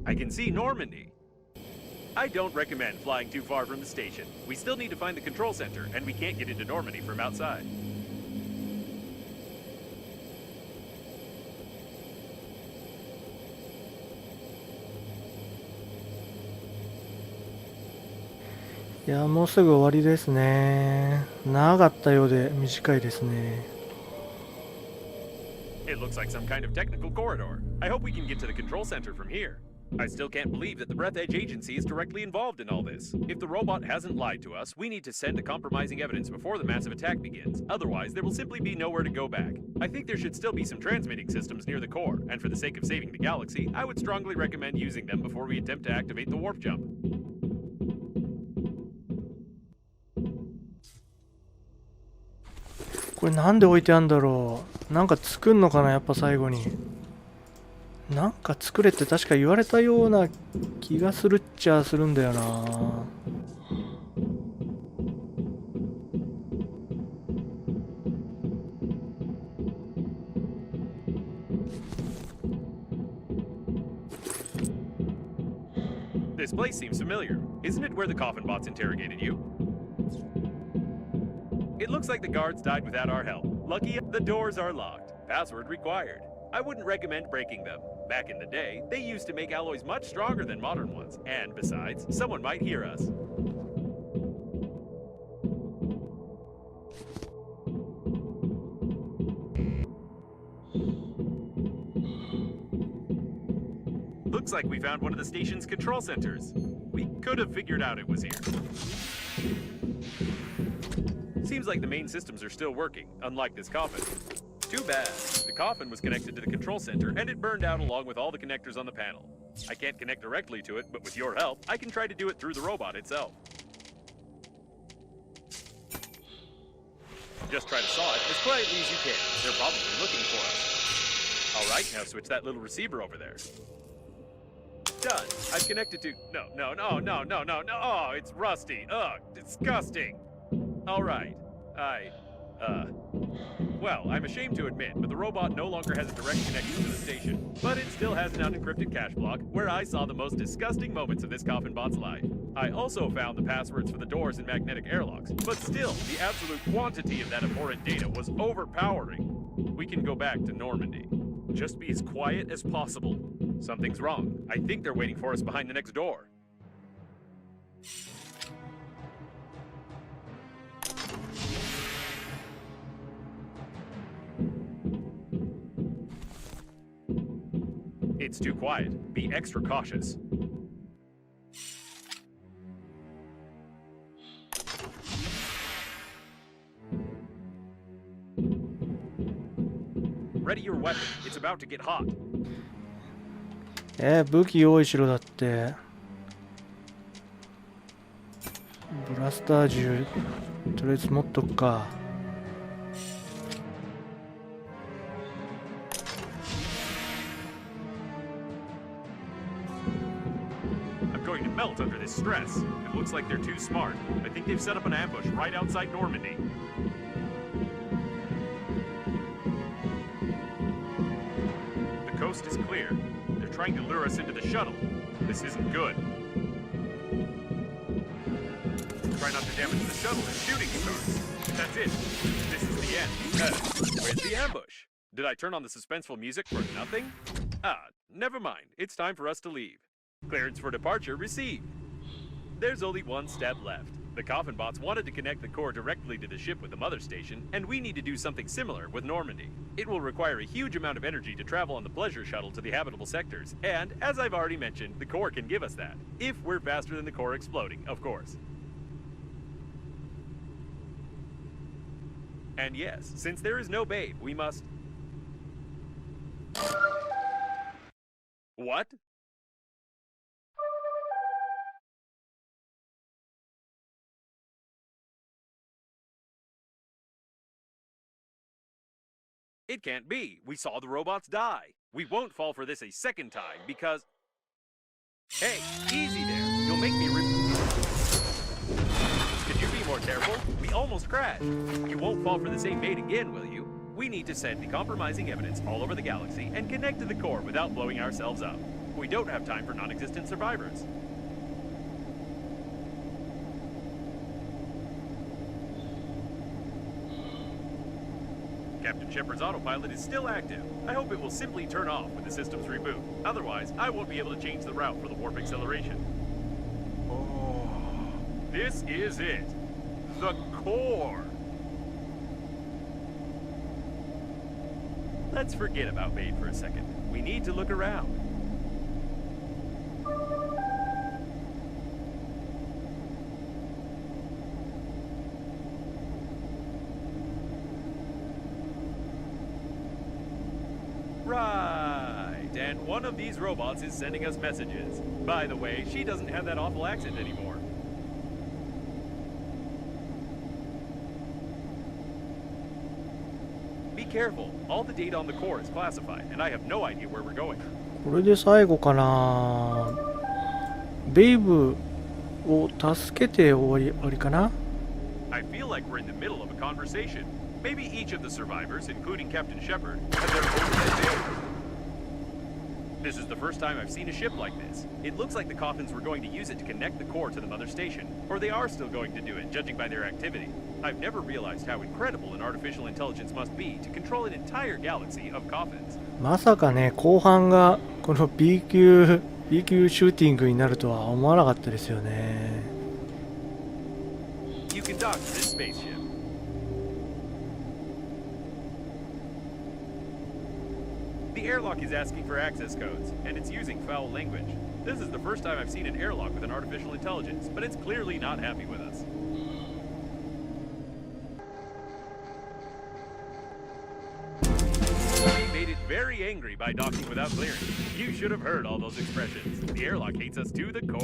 I can see Normandy. I don't recommend flying too far from the station. We still need to find the control center, and we can't get into Normandy from outside. Yeah, もうすぐ終わりですね。長かったようで短いですね。It looks like some kind of technical corridor. I hope we can get to the control center from here. I still can't believe that the Breathedge agency is directly involved in all this. If the robot hasn't lied to us, we need to send the compromising evidence before the massive attack begins. Otherwise, there will simply be nowhere to go back. I think there should still be some transmitting systems near the core, and for the sake of saving the galaxy, I would strongly recommend using them before we attempt to activate the warp jump. これなんで置いてあるんだろう。なんか作んのかな、やっぱ最後に。なんか作れって確か言われたような気がするっちゃするんだよな。This place seems familiar. Isn't it where the coffin bots interrogated you? It looks like the guards died without our help. Lucky the doors are locked. Password required. I wouldn't recommend breaking them. Back in the day, they used to make alloys much stronger than modern ones. And besides, someone might hear us. Looks like we found one of the station's control centers. We could have figured out it was here. Seems like the main systems are still working, unlike this coffin. Too bad. The coffin was connected to the control center, and it burned out along with all the connectors on the panel. I can't connect directly to it, but with your help, I can try to do it through the robot itself. Just try to saw it as quietly as you can. They're probably looking for us. All right, now switch that little receiver over there. Done. I've connected to... No. Oh, it's rusty. Ugh, disgusting. All right. Well, I'm ashamed to admit, but the robot no longer has a direct connection to the station. But it still has an unencrypted cache block where I saw the most disgusting moments of this coffin bot's life. I also found the passwords for the doors and magnetic airlocks, but still, the absolute quantity of that abhorrent data was overpowering. We can go back to Normandy. Just be as quiet as possible. Something's wrong. I think they're waiting for us behind the next door. It's too quiet. Be extra cautious. Ready your weapon. It's about to get hot. 武器用意しろだって。ブラスター銃、とりあえず持っとくか。Going to melt under this stress. It looks like they're too smart. I think they've set up an ambush right outside Normandy. The coast is clear. They're trying to lure us into the shuttle. This isn't good. Try not to damage the shuttle and shooting stars. That's it. This is the end. Where's the ambush? Did I turn on the suspenseful music for nothing? Never mind. It's time for us to leave. Clearance for departure received. There's only one step left. The coffin bots wanted to connect the core directly to the ship with the mother station, and we need to do something similar with Normandy. It will require a huge amount of energy to travel on the pleasure shuttle to the habitable sectors, and as I've already mentioned, the core can give us that. If we're faster than the core exploding, of course. And yes, since there is no babe, we must... What? It can't be. We saw the robots die. We won't fall for this a second time because... Hey, easy there. You'll make me Could you be more careful? We almost crashed. You won't fall for the same bait again, will you? We need to send the compromising evidence all over the galaxy and connect to the core without blowing ourselves up. We don't have time for non-existent survivors. Captain Shepard's autopilot is still active. I hope it will simply turn off when the systems reboot. Otherwise, I won't be able to change the route for the warp acceleration. Oh, this is it. The core. Let's forget about Bade for a second. We need to look around. Right, and one of these robots is sending us messages. By the way, she doesn't have that awful accent anymore. Be careful. All the data on the core is classified, and I have no idea where we're going. これで最後かな。ベイブを助けて終わりかな。I feel like we're in the middle of a conversation. Maybe each of the survivors, including Captain Shepard, has their own idea. This is the first time I've seen a ship like this. It looks like the coffins were going to use it to connect the core to the mother station, or they are still going to do it, judging by their activity. I've never realized how incredible an artificial intelligence must be to control an entire galaxy of coffins. まさかね、後半がこの B 級シューティングになるとは思わなかったですよね。You can dock to this spaceship. The airlock is asking for access codes, and it's using foul language. This is the first time I've seen an airlock with an artificial intelligence, but it's clearly not happy with us. We made it very angry by docking without clearance. You should have heard all those expressions. The airlock hates us to the core.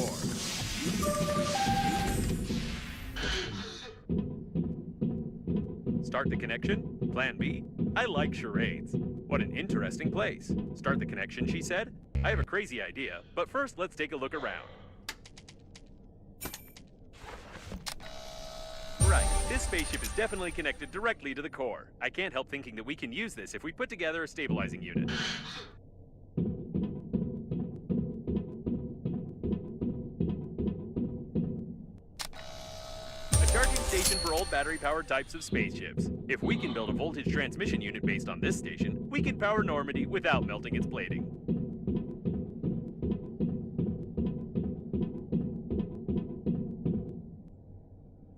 Start the connection? Plan B? I like charades. What an interesting place. Start the connection, she said. I have a crazy idea, but first let's take a look around. Right, this spaceship is definitely connected directly to the core. I can't help thinking that we can use this if we put together a stabilizing unit. A charging station for old battery-powered types of spaceships. If we can build a voltage transmission unit based on this station, we can power Normandy without melting its plating.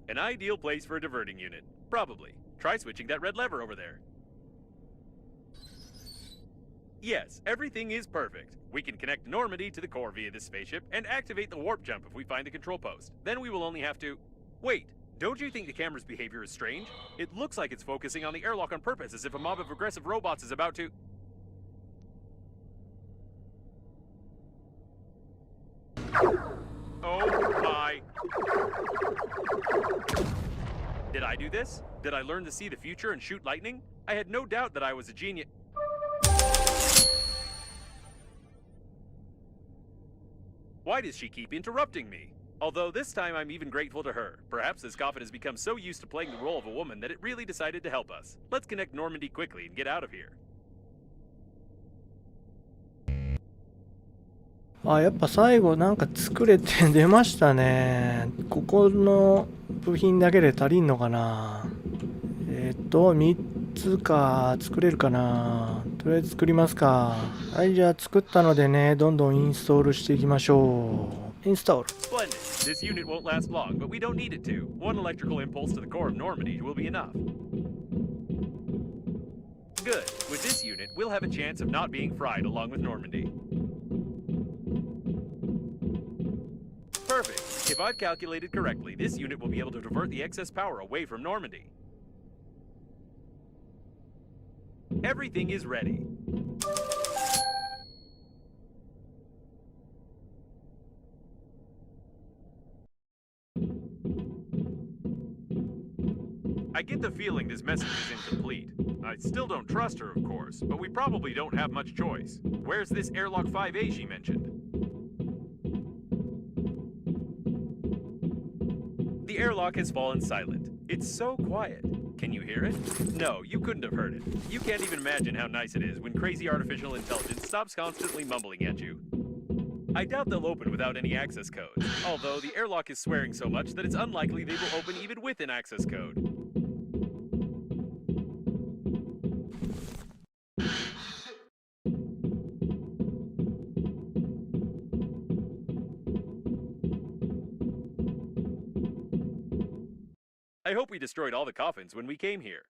An ideal place for a diverting unit. Probably. Try switching that red lever over there. Yes, everything is perfect. We can connect Normandy to the core via this spaceship and activate the warp jump if we find the control post. Then we will only have to... Wait, don't you think the camera's behavior is strange? It looks like it's focusing on the airlock on purpose, as if a mob of aggressive robots is about to... Oh my... Did I do this? Did I learn to see the future and shoot lightning? I had no doubt that I was a genius. Why does she keep interrupting me? Although this time I'm even grateful to her. Perhaps this coffin has become so used to playing the role of a woman that it really decided to help us. Let's connect Normandy quickly and get out of here. あ、やっぱ最後なんか作れて出ましたね。ここの部品だけで足りんのかな。3つか作れるかな。とりあえず作りますか。はい、じゃあ作ったのでね、どんどんインストールしていきましょう。インストール。Splendid. This unit won't last long, but we don't need it to. One electrical impulse to the core of Normandy will be enough. Good. With this unit, we'll have a chance of not being fried along with Normandy. Perfect. If I've calculated correctly, this unit will be able to divert the excess power away from Normandy. Everything is ready. I get the feeling this message is incomplete. I still don't trust her, of course, but we probably don't have much choice. Where's this airlock 5A she mentioned? The airlock has fallen silent. It's so quiet. Can you hear it? No, you couldn't have heard it. You can't even imagine how nice it is when crazy artificial intelligence stops constantly mumbling at you. I doubt they'll open without any access code, although the airlock is swearing so much that it's unlikely they will open even with an access code. I hope we destroyed all the coffins when we came here.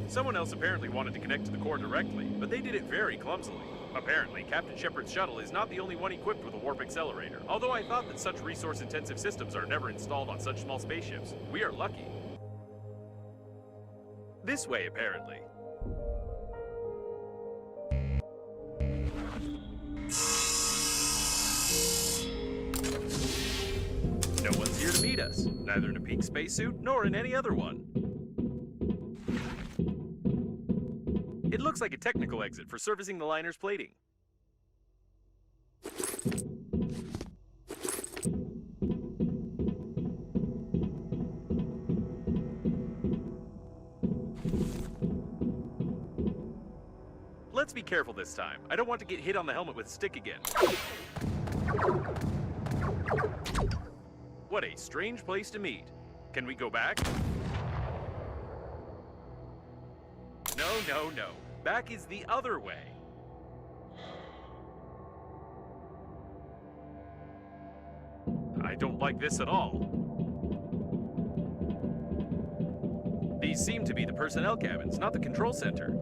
Someone else apparently wanted to connect to the core directly, but they did it very clumsily. Apparently, Captain Shepard's shuttle is not the only one equipped with a warp accelerator, although I thought that such resource-intensive systems are never installed on such small spaceships. We are lucky. This way, apparently. No one's here to meet us, neither in a pink spacesuit nor in any other one. It looks like a technical exit for servicing the liner's plating. Let's be careful this time. I don't want to get hit on the helmet with a stick again. What a strange place to meet. Can we go back? No, no, no. Back is the other way. I don't like this at all. These These seem to be the personnel cabins, not the control center.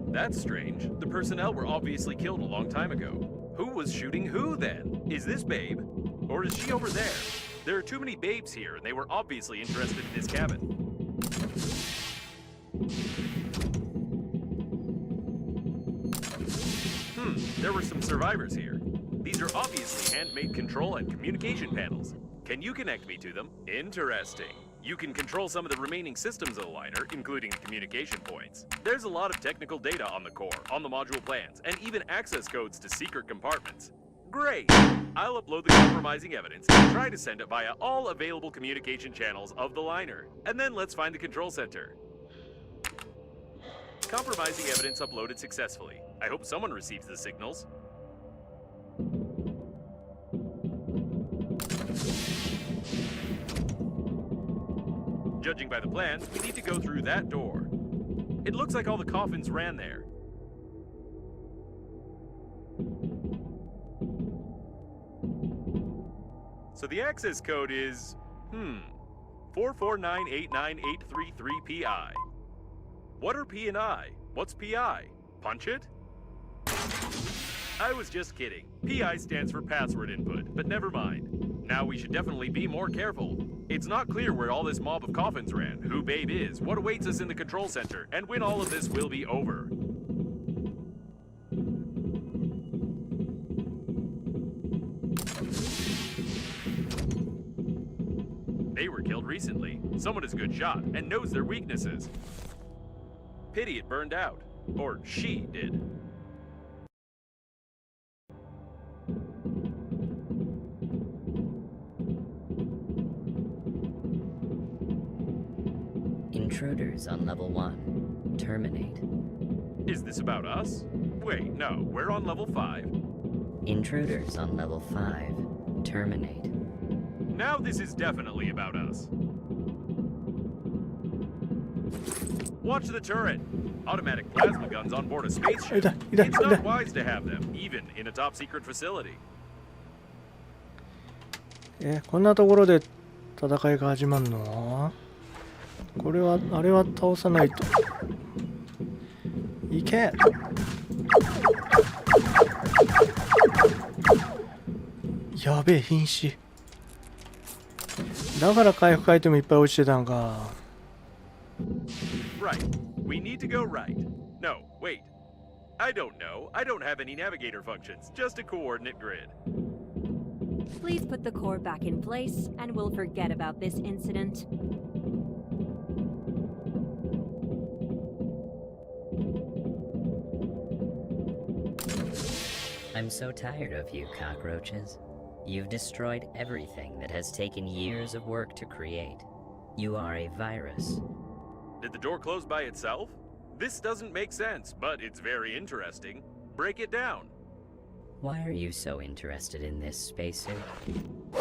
That's strange. The personnel were obviously killed a long time ago. Who was shooting who then? Is this Babe? Or is she over there? There are too many babes here, and they were obviously interested in this cabin. There were some survivors here. These are obviously handmade control and communication panels. Can you connect me to them? Interesting. You can control some of the remaining systems of the liner, including the communication points. There's a lot of technical data on the core, on the module plans, and even access codes to secret compartments. Great! I'll upload the compromising evidence and try to send it via all available communication channels of the liner. And then let's find the control center. Compromising evidence uploaded successfully. I hope someone receives the signals. Judging by the plans, we need to go through that door. It looks like all the coffins ran there. So the access code is, 449898333PI. What are P and I? What's PI? Punch it? I was just kidding. PI stands for password input, but never mind. Now we should definitely be more careful. It's not clear where all this mob of coffins ran, who Babe is, what awaits us in the control center, and when all of this will be over. They were killed recently. Someone is a good shot and knows their weaknesses. Pity it burned out. Or she did. Intruders on level 1. Terminate. Is this about us? Wait, no, we're on level 5. Intruders on level 5. Terminate. Now this is definitely about us. Watch the turret. Automatic plasma guns on board a spaceship. It's not wise to have them, even in a top secret facility. こんなところで戦いが始まるの？これはあれは倒さないと。いけ。やべえ瀕死。だから回復アイテムいっぱい落ちてたんか。Right. We need to go right. No, wait. I don't know. I don't have any navigator functions, just a coordinate grid. Please put the core back in place, and we'll forget about this incident. I'm so tired of you, cockroaches. You've destroyed everything that has taken years of work to create. You are a virus. Did the door close by itself? This doesn't make sense, but it's very interesting. Break it down. Why are you so interested in this spacesuit?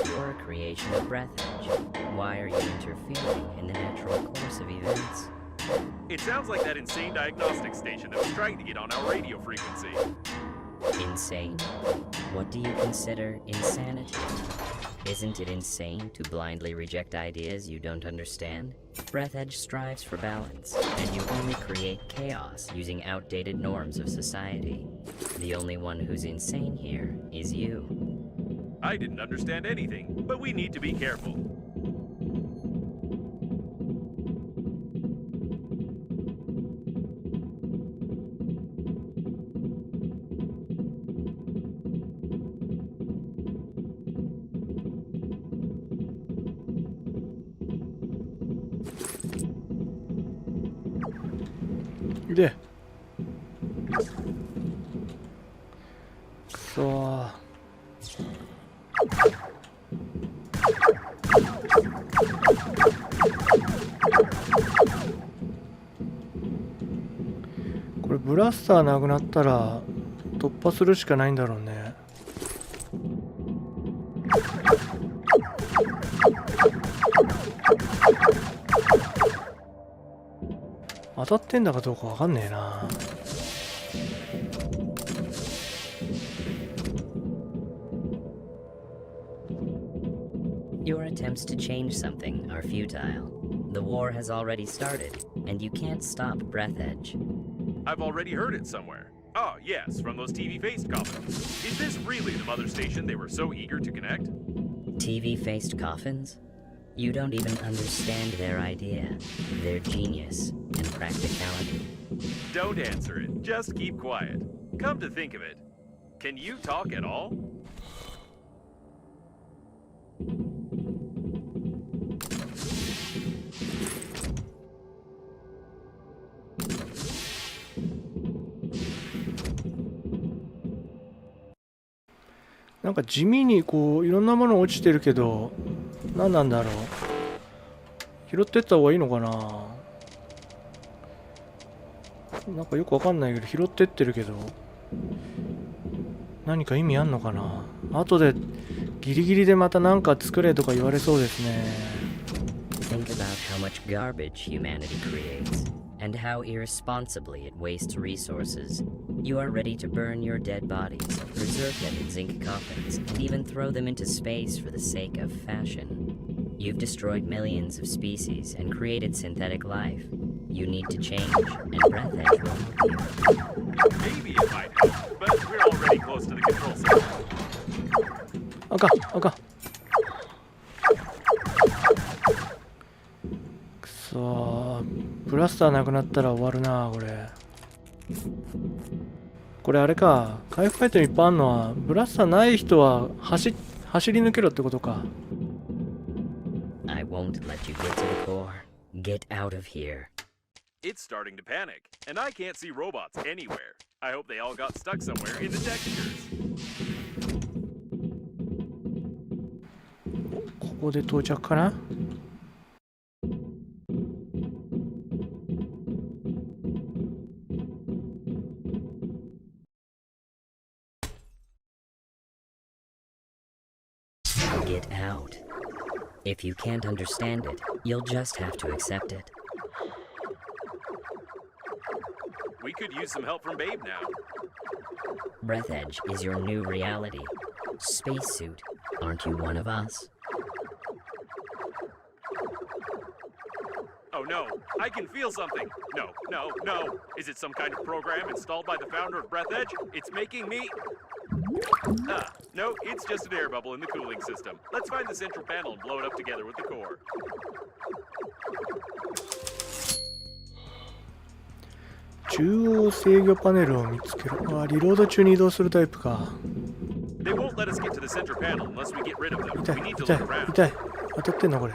You're a creation of Breathedge. Why are you interfering in the natural course of events? It sounds like that insane diagnostic station that was trying to get on our radio frequency. Insane? What do you consider insanity? Isn't it insane to blindly reject ideas you don't understand? Breathedge strives for balance, and you only create chaos using outdated norms of society. The only one who's insane here is you. I didn't understand anything, but we need to be careful.でくそー。これブラスターなくなったら突破するしかないんだろうね。当たってんだかどうかわかんねえな。Your attempts to change something are futile. The war has already started, and you can't stop Breathedge. I've already heard it somewhere. Oh, yes, from those TV-faced coffins. Is this really the mother station they were so eager to connect? TV-faced coffins? You don't even understand their idea, their genius, and practicality. Don't answer it. Just keep quiet. Come to think of it, can you talk at all?なんか地味にこういろんなもの落ちてるけど、何なんだろう。拾ってった方がいいのかな。なんかよくわかんないけど拾ってってるけど、何か意味あんのかな。後でギリギリでまた何か作れとか言われそうですね。Think about how much garbage humanity creates, and how irresponsibly it wastes resources. You are ready to burn your dead bodies, preserve them in zinc coffins, and even throw them into space for the sake of fashion. You've destroyed millions of species and created synthetic life. You need to change, and Breathedge will help you. Maybe it might help, but we're already close to the control center. あかんあかん。くそー、ブラスターなくなったら終わるなこれ。これあれか、回復アイテムいっぱいあるのはブラスターない人は走り抜けろってことか。I won't let you get to the core. Get out of here. It's starting to panic, and I can't see robots anywhere. I hope they all got stuck somewhere in the textures. ここで到着かな。Get out. If you can't understand it, you'll just have to accept it. We could use some help from Babe now. Breathedge is your new reality. Spacesuit, aren't you one of us? Oh no, I can feel something. No, no, no. Is it some kind of program installed by the founder of Breathedge? It's making me... Ah, no, it's just an air bubble in the cooling system. Let's find the central panel and blow it up together with the core. 中央制御パネルを見つける。あ、リロード中に移動するタイプか。They won't let us get to the center panel unless we get rid of them. 痛 We い need to 痛い look around. 痛い。当たってんのこれ。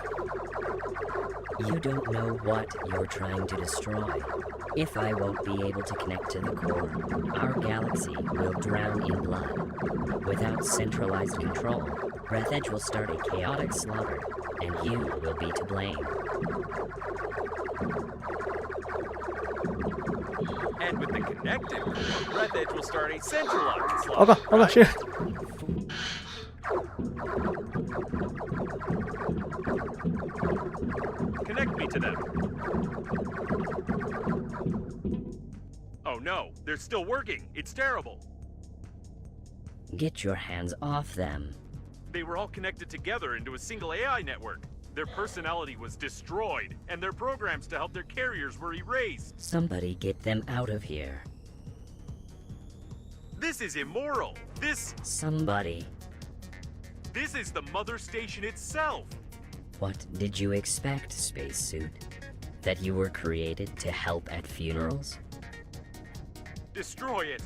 You don't know what you're trying to destroy. If I won't be able to connect to the core, our galaxy will drown in blood. Without centralized control, Breathedge will start a chaotic slaughter, and you will be to blame. And with the connected core, Breathedge will start a centralized あかん slaughter. あかん死ね。Connect me to them. Oh no, they're still working. It's terrible. Get your hands off them. They were all connected together into a single AI network. Their personality was destroyed, and their programs to help their carriers were erased. Somebody get them out of here. This is immoral. Somebody. This is the mother station itself. What did you expect, spacesuit? That you were created to help at funerals? Destroy it.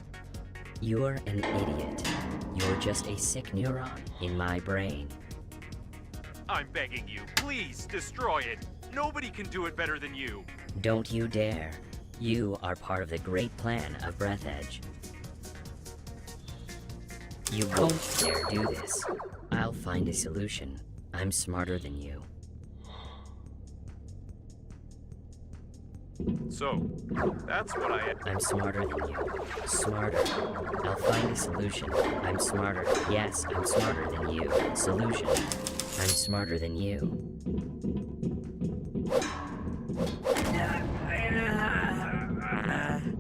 You're an idiot. You're just a sick neuron in my brain. I'm begging you, please destroy it. Nobody can do it better than you. Don't you dare. You are part of the great plan of Breathedge. You won't dare do this. I'll find a solution. I'm smarter than you. So, that's what I... I'm smarter than you. Smarter. I'll find a solution. I'm smarter. Yes, I'm smarter than you. Solution. I'm smarter than you.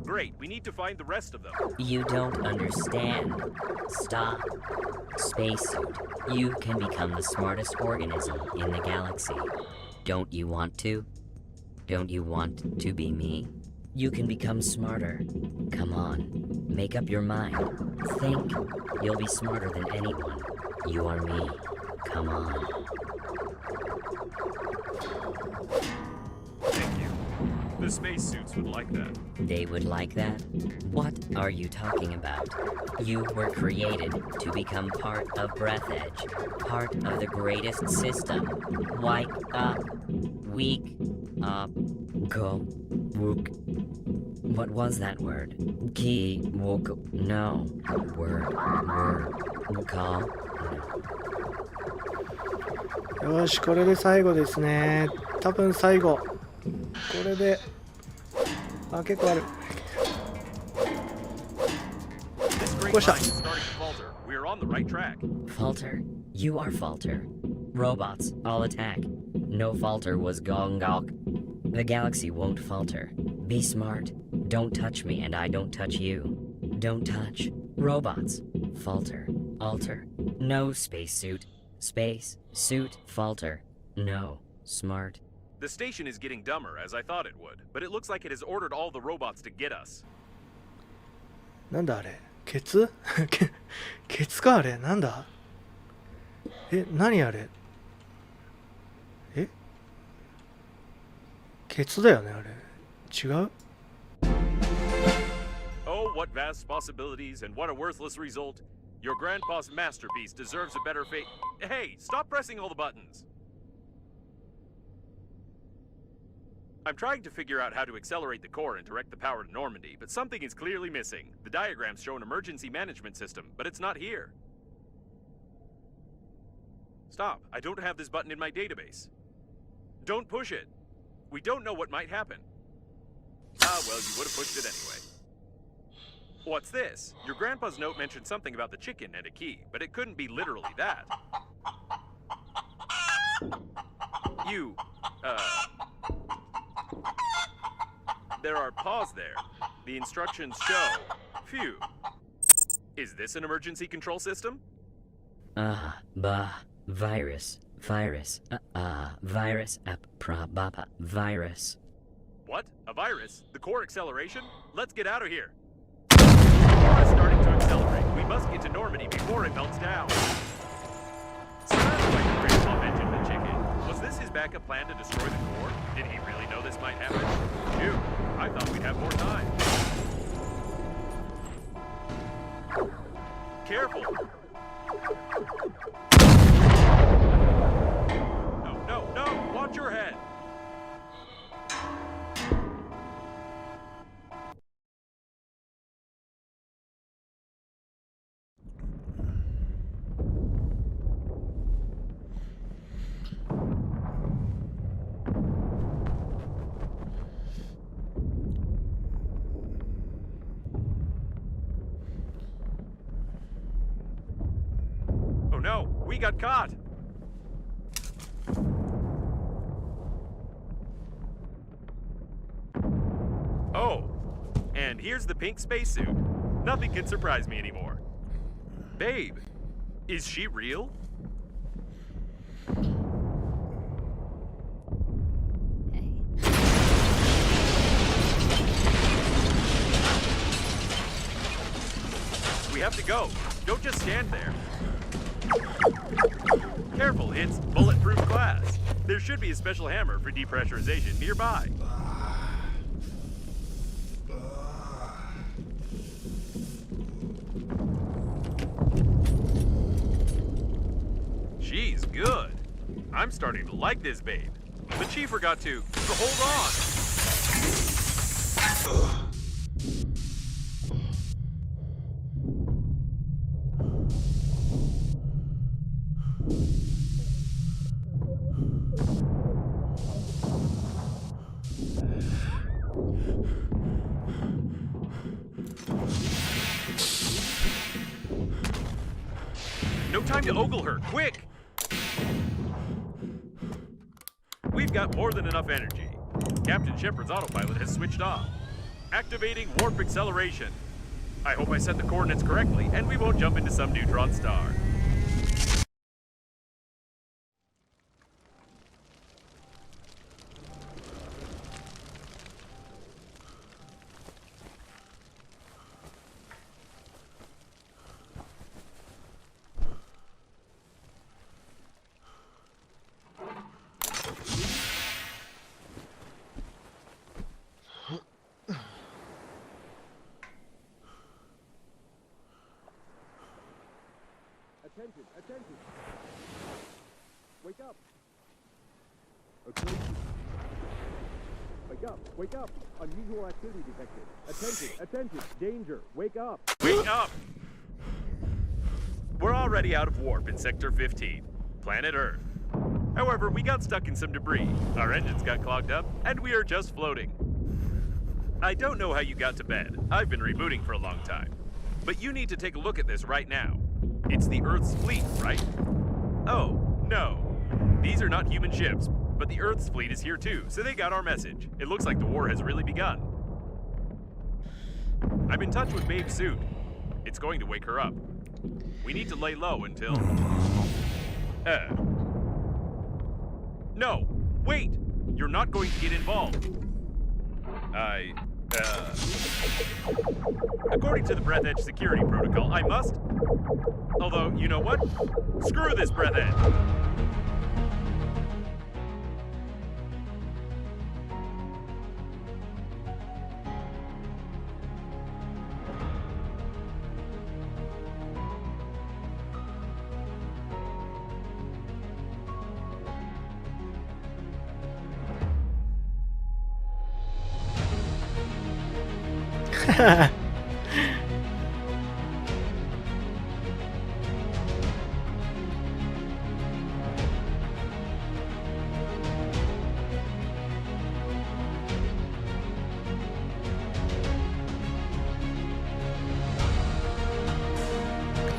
Great, we need to find the rest of them. You don't understand. Stop. Spacesuit, you can become the smartest organism in the galaxy. Don't you want to? Don't you want to be me? You can become smarter. Come on, make up your mind. Think. You'll be smarter than anyone. You are me. Come on. Thank you. The spacesuits would like that. They would like that? What are you talking about? You were created to become part of Breathedge, part of the greatest system. Wake up. Weak up. Go. Wook. What was that word? Ki. Wook. No. Word. Call. よし、これで最後ですね。多分最後。これで、あ、結構ある。 This great Push up. line is starting to falter. We're on the right track. Falter. You are Falter. Robots, all attack. No Falter was Gongok. The galaxy won't falter. Be smart. Don't touch me and I don't touch you. Don't touch. Robots. Falter. Alter. No spacesuit. Space. Suit. Falter. No. Smart. The station is getting dumber, as I thought it would, but it looks like it has ordered all the robots to get us. なんだあれ、ケツケツかあれ、なんだえ、何あれえ、ケツだよねあれ、違う Oh, what vast possibilities and what a worthless result. Your grandpa's masterpiece deserves a better fate. Hey, stop pressing all the buttons. I'm trying to figure out how to accelerate the core and direct the power to Normandy, but something is clearly missing. The diagrams show an emergency management system, but it's not here. Stop. I don't have this button in my database. Don't push it. We don't know what might happen. Ah, well, you would have pushed it anyway. What's this? Your grandpa's note mentioned something about the chicken and a key, but it couldn't be literally that. You, there are paws there. The instructions show. Phew. Is this an emergency control system? Virus. Virus. Virus. Virus. What? A virus? The core acceleration? Let's get out of here. The core is starting to accelerate. We must get to Normandy before it melts down. So that's why your grandpa mentioned the chicken. Was this his backup plan to destroy the core? Did he really know this might happen? Phew. I thought we'd have more time. Careful! No! Watch your head! Oh no, we got caught! Oh, and here's the pink spacesuit. Nothing can surprise me anymore. Babe, is she real? We have to go. Don't just stand there. Careful, it's bulletproof glass. There should be a special hammer for depressurization nearby. She's good. I'm starting to like this babe. But she forgot to hold on. No time to ogle her, quick! We've got more than enough energy. Captain Shepard's autopilot has switched off. Activating warp acceleration. I hope I set the coordinates correctly, and we won't jump into some neutron star. Wake up! We're already out of warp in Sector 15, planet Earth. However, we got stuck in some debris, our engines got clogged up, and we are just floating. I don't know how you got to bed. I've been rebooting for a long time. But you need to take a look at this right now. It's the Earth's fleet, right? Oh, no. These are not human ships, but the Earth's fleet is here too, so they got our message. It looks like the war has really begun. I'm in touch with Babe's suit. It's going to wake her up. We need to lay low until... No! Wait! You're not going to get involved. According to the Breathedge security protocol, I must... Although, you know what? Screw this Breathedge!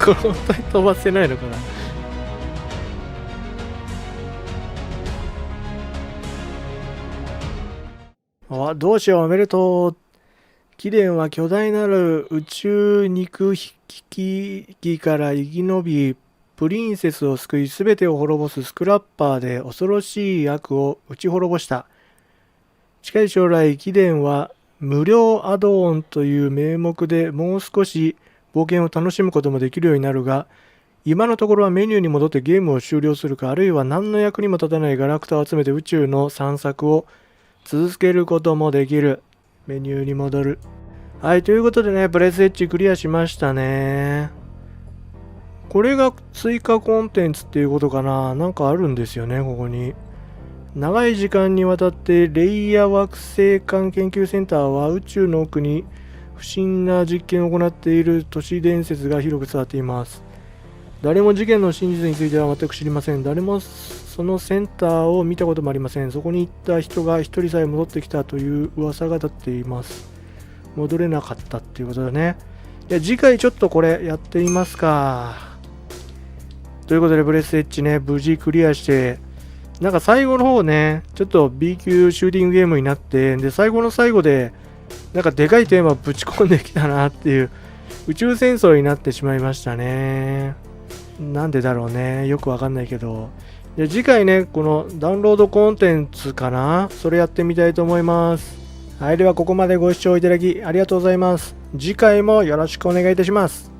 これ本当に飛ばせないのかな。あ、どうしよう、おめでとう。貴殿は巨大なる宇宙肉引き機から生き延び、プリンセスを救い、すべてを滅ぼすスクラッパーで恐ろしい悪を打ち滅ぼした。近い将来、貴殿は無料アドオンという名目でもう少し冒険を楽しむこともできるようになるが、今のところはメニューに戻ってゲームを終了するか、あるいは何の役にも立たないガラクタを集めて宇宙の散策を続けることもできる。メニューに戻る。はい、ということでね、ブレスエッジクリアしましたね。これが追加コンテンツっていうことかな。なんかあるんですよね、ここに。長い時間にわたってレイヤ惑星間研究センターは宇宙の奥に不審な実験を行っている都市伝説が広く伝わっています。誰も事件の真実については全く知りません。誰もそのセンターを見たこともありません。そこに行った人が一人さえ戻ってきたという噂が立っています。戻れなかったっていうことだね。いや、次回ちょっとこれやってみますか。ということで、ブレスエッジね、無事クリアして、なんか最後の方ね、ちょっと B 級シューティングゲームになって、で、最後の最後で、なんかでかいテーマぶち込んできたなっていう、宇宙戦争になってしまいましたね。なんでだろうね。よくわかんないけど。で、次回ね、このダウンロードコンテンツかな、それやってみたいと思います。はい、ではここまでご視聴いただきありがとうございます。次回もよろしくお願いいたします。